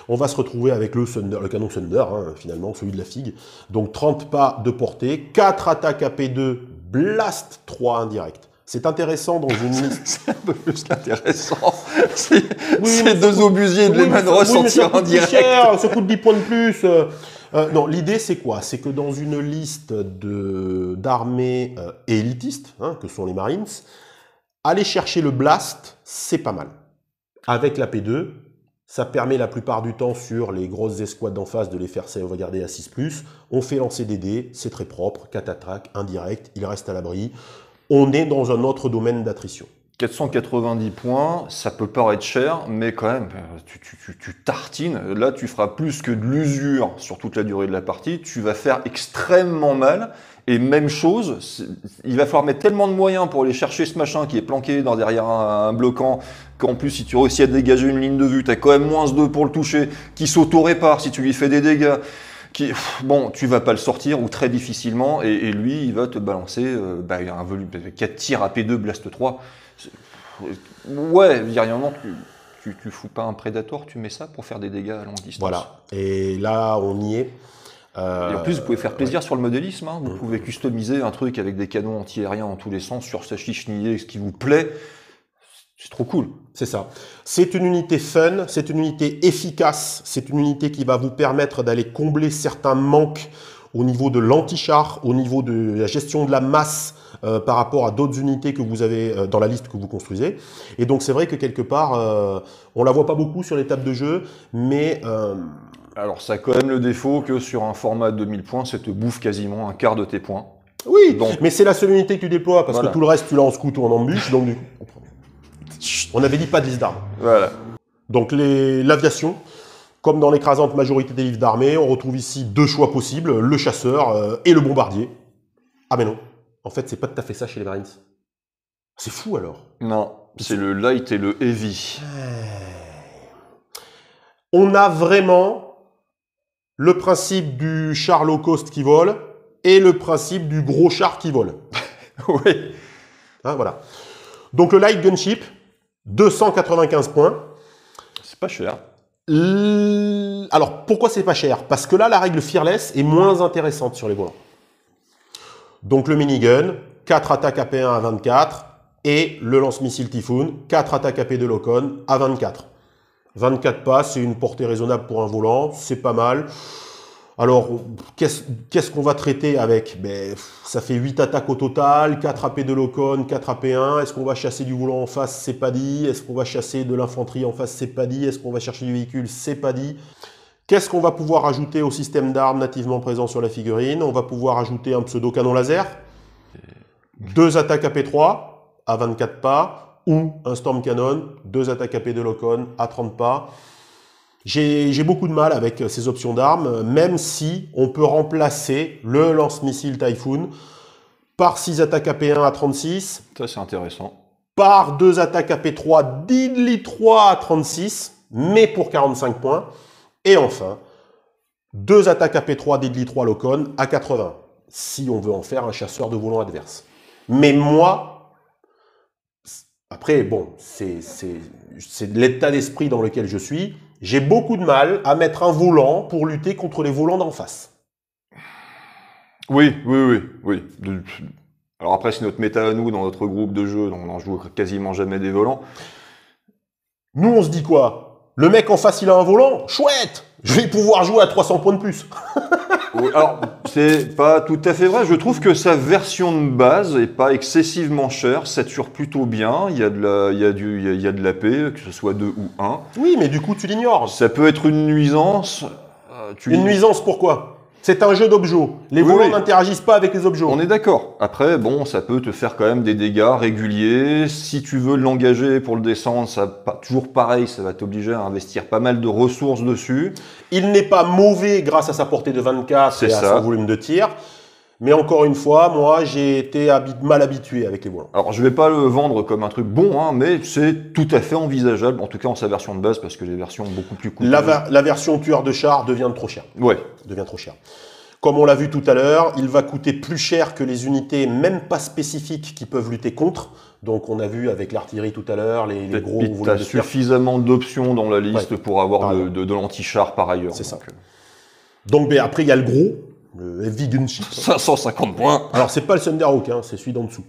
On va se retrouver avec le canon Thunder, hein, finalement, celui de la figue. Donc 30 pas de portée, 4 attaques AP2, blast 3 indirect. C'est intéressant dans une liste. C'est un peu plus intéressant. C'est deux obusiers de Lehman Ross en tir indirect. Ça coûte 10 points de plus. Non, l'idée c'est quoi? C'est que dans une liste d'armées élitistes, hein, que sont les Marines, aller chercher le blast, c'est pas mal. Avec la P2, ça permet la plupart du temps sur les grosses escouades d'en face de les faire sauvegarder à 6+. On fait lancer des dés, c'est très propre, 4 attaques, indirect, il reste à l'abri. On est dans un autre domaine d'attrition. 490 points, ça peut paraître cher, mais quand même, tu tartines. Là, tu feras plus que de l'usure sur toute la durée de la partie. Tu vas faire extrêmement mal. Et même chose, il va falloir mettre tellement de moyens pour aller chercher ce machin qui est planqué derrière un bloquant, qu'en plus, si tu réussis à dégager une ligne de vue, tu as quand même -2 pour le toucher, qui s'auto-répare si tu lui fais des dégâts. Bon, tu vas pas le sortir ou très difficilement, et lui, il va te balancer un volume 4 tirs à P2, blast 3. Ouais, non, tu fous pas un Predator, tu mets ça pour faire des dégâts à longue distance. Voilà, et là, on y est. Et en plus, vous pouvez faire plaisir sur le modélisme, hein. Vous pouvez customiser un truc avec des canons anti-aériens dans tous les sens, sur sa chichenillée, ce qui vous plaît. C'est trop cool. C'est ça. C'est une unité fun, c'est une unité efficace, c'est une unité qui va vous permettre d'aller combler certains manques au niveau de l'anti-char, au niveau de la gestion de la masse par rapport à d'autres unités que vous avez dans la liste que vous construisez. Et donc c'est vrai que quelque part, on la voit pas beaucoup sur les tables de jeu, mais... Alors ça a quand même le défaut que sur un format de 2000 points, ça te bouffe quasiment un quart de tes points. Oui, donc, mais c'est la seule unité que tu déploies, parce voilà. que tout le reste, tu l'as en scout ou en embûche, donc du coup... On avait dit pas de liste d'armes. Voilà. Donc l'aviation, comme dans l'écrasante majorité des livres d'armée, on retrouve ici 2 choix possibles, le chasseur et le bombardier. Ah mais non, en fait c'est pas tout à fait ça chez les Marines. C'est fou alors. Non, c'est le light et le heavy. On a vraiment le principe du char low cost qui vole et le principe du gros char qui vole. Oui. Hein, voilà. Donc le light gunship, 295 points. C'est pas cher. Alors, pourquoi c'est pas cher? Parce que là, la règle fearless est moins intéressante sur les volants. Donc le minigun, 4 attaques AP1 à 24, et le lance-missile Typhoon, 4 attaques AP2 Locon à 24. 24 pas, c'est une portée raisonnable pour un volant, c'est pas mal. Alors, qu'est-ce qu'on va traiter avec? Ça fait 8 attaques au total, 4 AP de Locon, 4 AP1. Est-ce qu'on va chasser du volant en face? C'est pas dit. Est-ce qu'on va chasser de l'infanterie en face? C'est pas dit. Est-ce qu'on va chercher du véhicule? C'est pas dit. Qu'est-ce qu'on va pouvoir ajouter au système d'armes nativement présent sur la figurine? On va pouvoir ajouter un pseudo-canon laser, 2 attaques AP3 à 24 pas, ou un Storm Cannon, 2 attaques AP de Locon à 30 pas. J'ai beaucoup de mal avec ces options d'armes, même si on peut remplacer le lance-missile Typhoon par 6 attaques AP1 à 36. Ça, c'est intéressant. Par 2 attaques AP3, Diddly 3 à 36, mais pour 45 points. Et enfin, 2 attaques AP3, Diddly 3 Locon à 80, si on veut en faire un chasseur de volant adverse. Mais moi, Après, bon, c'est l'état d'esprit dans lequel je suis. J'ai beaucoup de mal à mettre un volant pour lutter contre les volants d'en face. Oui. Alors après, c'est notre méta à nous, dans notre groupe de jeu, donc on n'en joue quasiment jamais des volants. Nous, on se dit quoi? Le mec en face, il a un volant? Chouette! Je vais pouvoir jouer à 300 points de plus. Oui, alors, c'est pas tout à fait vrai. Je trouve que sa version de base est pas excessivement chère, sature plutôt bien. Il y a de l'AP, que ce soit 2 ou 1. Oui, mais du coup, tu l'ignores. Ça peut être une nuisance. Une nuisance, pourquoi? C'est un jeu d'objets. Les Oui, volants oui. n'interagissent pas avec les objets. On est d'accord. Après, bon, ça peut te faire quand même des dégâts réguliers. Si tu veux l'engager pour le descendre, toujours pareil, ça va t'obliger à investir pas mal de ressources dessus. Il n'est pas mauvais grâce à sa portée de 24 et à son volume de tir. Mais encore une fois, moi, j'ai été mal habitué avec les volants. Alors, je vais pas le vendre comme un truc bon, hein, mais c'est tout à fait envisageable, en tout cas en sa version de base, parce que les versions beaucoup plus coûteuses. La version tueur de char devient trop chère. Ouais. Devient trop cher. Comme on l'a vu tout à l'heure, il va coûter plus cher que les unités, même pas spécifiques, qui peuvent lutter contre. Donc, on a vu avec l'artillerie tout à l'heure, les gros volumes de tir. Suffisamment d'options dans la liste pour avoir de l'anti-char par ailleurs. C'est ça. Donc, après, il y a le gros, le Heavy Gunship. 550 points. Alors, c'est pas le Thunderhawk, hein, c'est celui d'en dessous.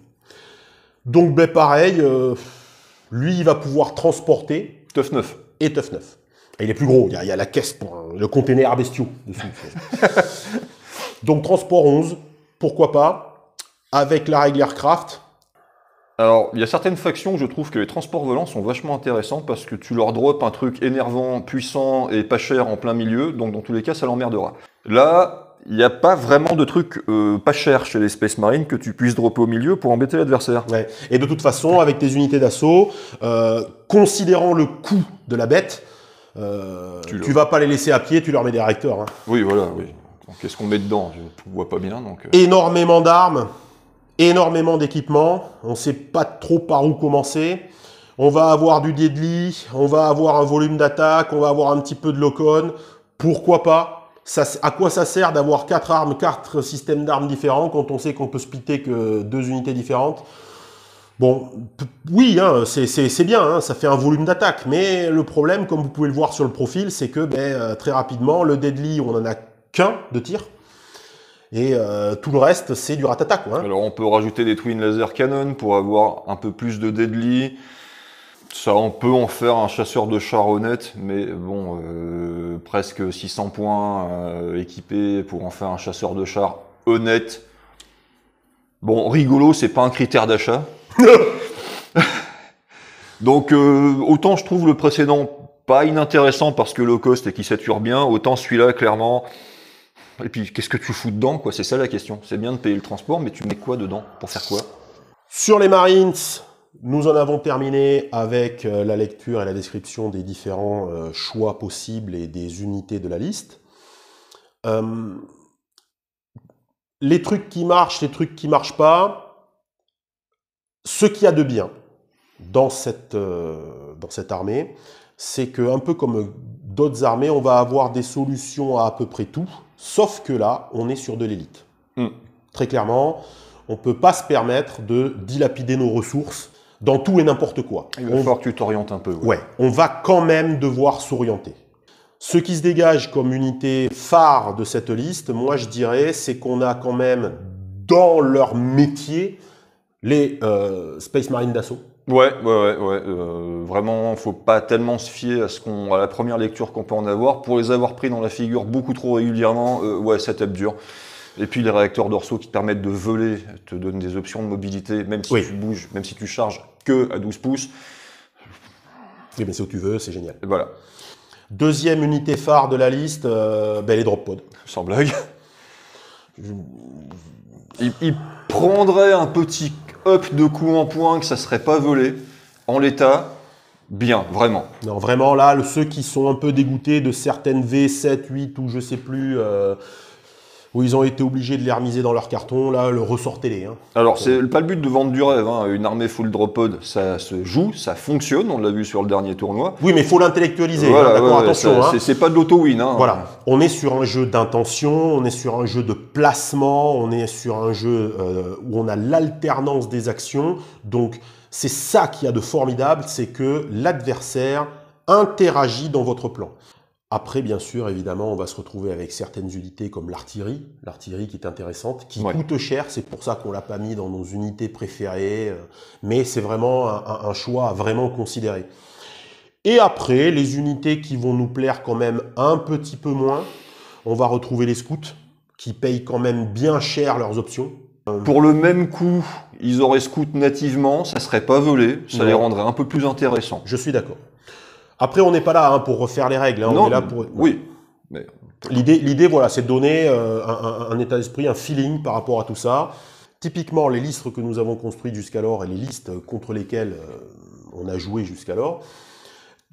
Donc, pareil, lui, il va pouvoir transporter. Tough 9. Et Tough 9. Et il est plus gros, il y a la caisse pour le container bestiaux dessus. Donc, transport 11, pourquoi pas, avec la règle Aircraft. Alors, il y a certaines factions où je trouve que les transports volants sont vachement intéressants parce que tu leur drops un truc énervant, puissant et pas cher en plein milieu, donc dans tous les cas, ça l'emmerdera. Là, il n'y a pas vraiment de truc pas cher chez les Space Marines que tu puisses dropper au milieu pour embêter l'adversaire. Ouais. Et de toute façon, avec tes unités d'assaut, considérant le coût de la bête, tu vas pas les laisser à pied, tu leur mets des réacteurs. Hein. Oui, voilà, oui. Qu'est-ce qu'on met dedans? Je ne vois pas bien. Donc, Énormément d'armes, énormément d'équipements. On ne sait pas trop par où commencer. On va avoir du deadly, on va avoir un volume d'attaque, on va avoir un petit peu de lock-on. Pourquoi pas? À quoi ça sert d'avoir 4 armes, 4 systèmes d'armes différents quand on sait qu'on peut splitter que 2 unités différentes? Bon, oui, hein, c'est bien, hein, ça fait un volume d'attaque. Mais le problème, comme vous pouvez le voir sur le profil, c'est que très rapidement, le deadly, on en a qu'un de tir. Et tout le reste, c'est du rat-attaque. Hein. Alors on peut rajouter des Twin Laser Cannon pour avoir un peu plus de deadly. Ça, on peut en faire un chasseur de char honnête, mais bon, presque 600 points équipés pour en faire un chasseur de char honnête. Bon, rigolo, c'est pas un critère d'achat. Donc, autant je trouve le précédent pas inintéressant parce que low cost et qui sature bien, autant celui-là, clairement... Et puis, qu'est-ce que tu fous dedans, quoi? C'est ça la question. C'est bien de payer le transport, mais tu mets quoi dedans? Pour faire quoi? Sur les Marines, nous en avons terminé avec la lecture et la description des différents choix possibles et des unités de la liste. Les trucs qui marchent, les trucs qui marchent pas. Ce qu'il y a de bien dans cette armée, c'est que, un peu comme d'autres armées, on va avoir des solutions à peu près tout, sauf que là, on est sur de l'élite. Très clairement, on ne peut pas se permettre de dilapider nos ressources dans tout et n'importe quoi. Il va falloir que tu t'orientes un peu. Ouais, on va quand même devoir s'orienter. Ce qui se dégage comme unité phare de cette liste, moi je dirais, c'est qu'on a quand même dans leur métier les Space Marines d'assaut. Ouais. Vraiment, faut pas tellement se fier à la première lecture qu'on peut en avoir. Pour les avoir pris dans la figure beaucoup trop régulièrement, ouais, ça tape dur. Et puis les réacteurs dorsaux qui te permettent de voler, te donnent des options de mobilité, même si tu bouges, même si tu charges que à 12 pouces. Oui, mais c'est où tu veux, c'est génial. Et voilà. Deuxième unité phare de la liste, les drop pods. Sans blague. Il prendrait un petit up de coup en point que ça serait pas volé. En l'état, bien, vraiment. Non, vraiment, là, ceux qui sont un peu dégoûtés de certaines V7, 8 ou je sais plus, où ils ont été obligés de les remiser dans leur carton, là, ressortez-les. Hein. Alors, c'est pas le but de vendre du rêve, hein. Une armée full drop pod, ça se joue, ça fonctionne, on l'a vu sur le dernier tournoi. Oui, mais il faut l'intellectualiser, Voilà, hein, d'accord, ouais, attention. Hein. C'est pas de l'auto-win. Hein. Voilà, on est sur un jeu d'intention, on est sur un jeu de placement, on est sur un jeu où on a l'alternance des actions. Donc, c'est ça qu'il y a de formidable, c'est que l'adversaire interagit dans votre plan. Après, bien sûr, évidemment, on va se retrouver avec certaines unités comme l'artillerie qui est intéressante, qui coûte cher, c'est pour ça qu'on ne l'a pas mis dans nos unités préférées, mais c'est vraiment un choix à vraiment considérer. Et après, les unités qui vont nous plaire quand même un petit peu moins, on va retrouver les scouts, qui payent quand même bien cher leurs options. Pour le même coût, ils auraient scout nativement, ça serait pas volé, ça les rendrait un peu plus intéressants. Je suis d'accord. Après, on n'est pas là pour refaire les règles. Hein, non, on est là pour... Oui. Mais... L'idée, voilà, c'est de donner un état d'esprit, un feeling par rapport à tout ça. Typiquement, les listes que nous avons construites jusqu'alors et les listes contre lesquelles on a joué jusqu'alors,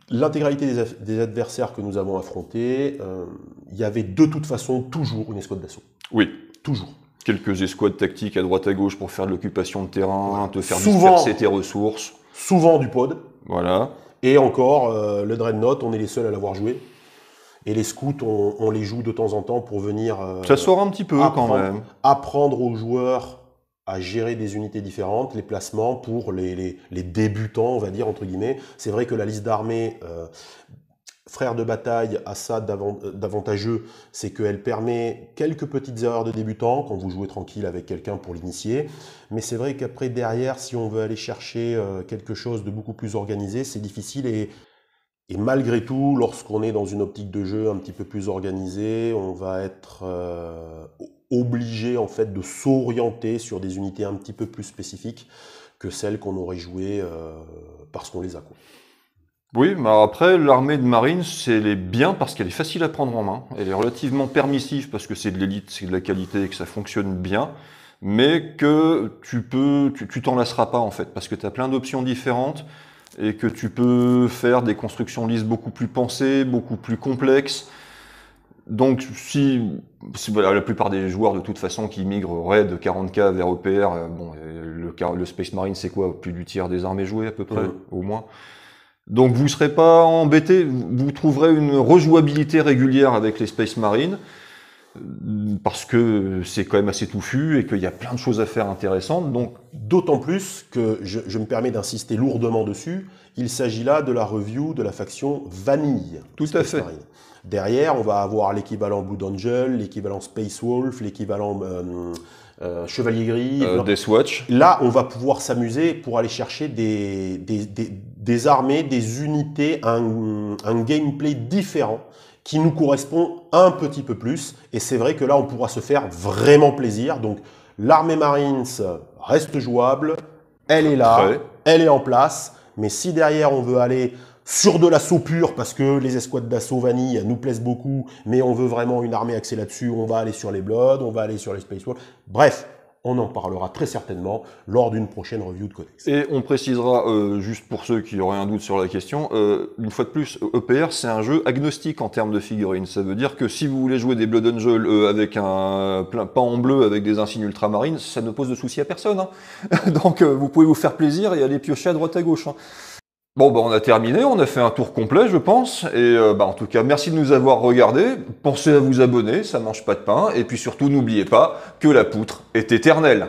l'intégralité des adversaires que nous avons affrontés, il y avait de toute façon toujours une escouade d'assaut. Oui. Toujours. Quelques escouades tactiques à droite à gauche pour faire de l'occupation de terrain, te faire disperser tes ressources. Souvent du pod. Voilà. Et encore, le Dreadnought, on est les seuls à l'avoir joué. Et les scouts, on les joue de temps en temps pour venir... ça sort un petit peu quand même. Apprendre aux joueurs à gérer des unités différentes, les placements pour les débutants, on va dire, entre guillemets. C'est vrai que la liste d'armées... Frère de bataille a ça d'avantageux, c'est qu'elle permet quelques petites erreurs de débutants quand vous jouez tranquille avec quelqu'un pour l'initier. Mais c'est vrai qu'après, derrière, si on veut aller chercher quelque chose de beaucoup plus organisé, c'est difficile. Et malgré tout, lorsqu'on est dans une optique de jeu un petit peu plus organisée, on va être obligé en fait de s'orienter sur des unités un petit peu plus spécifiques que celles qu'on aurait jouées parce qu'on les a. Oui, mais après, l'armée de Marines, elle est bien parce qu'elle est facile à prendre en main. Elle est relativement permissive parce que c'est de l'élite, c'est de la qualité et que ça fonctionne bien. Mais que tu t'en lasseras pas en fait, parce que tu as plein d'options différentes et que tu peux faire des constructions lisses beaucoup plus pensées, beaucoup plus complexes. Donc, si la plupart des joueurs de toute façon qui migreraient de 40K vers EPR, bon, le Space Marine, c'est quoi? Plus du tiers des armées jouées à peu près, au moins. Donc vous ne serez pas embêté, vous trouverez une rejouabilité régulière avec les Space Marines, parce que c'est quand même assez touffu et qu'il y a plein de choses à faire intéressantes. Donc, d'autant plus que je me permets d'insister lourdement dessus, il s'agit là de la review de la faction vanille. Tout à fait. Marine. Derrière, on va avoir l'équivalent Blue Angel, l'équivalent Space Wolf, l'équivalent Chevalier Gris. Deathwatch. Là, on va pouvoir s'amuser pour aller chercher des armées, des unités, un gameplay différent qui nous correspond un petit peu plus. Et c'est vrai que là, on pourra se faire vraiment plaisir. Donc, l'armée Marines reste jouable, elle est là, elle est en place. Mais si derrière, on veut aller sur de l'assaut pur, parce que les escouades d'assaut vanille nous plaisent beaucoup, mais on veut vraiment une armée axée là-dessus, on va aller sur les Bloods, on va aller sur les Space Wolves. Bref, on en parlera très certainement lors d'une prochaine review de Codex. Et on précisera, juste pour ceux qui auraient un doute sur la question, une fois de plus, EPR, c'est un jeu agnostique en termes de figurines. Ça veut dire que si vous voulez jouer des Blood Angel avec un pan en bleu avec des insignes ultramarines, ça ne pose de souci à personne. Hein. Donc vous pouvez vous faire plaisir et aller piocher à droite à gauche. Hein. Bon, on a terminé, on a fait un tour complet, je pense. Et en tout cas, merci de nous avoir regardés. Pensez à vous abonner, ça mange pas de pain. Et puis surtout, n'oubliez pas que la poutre est éternelle.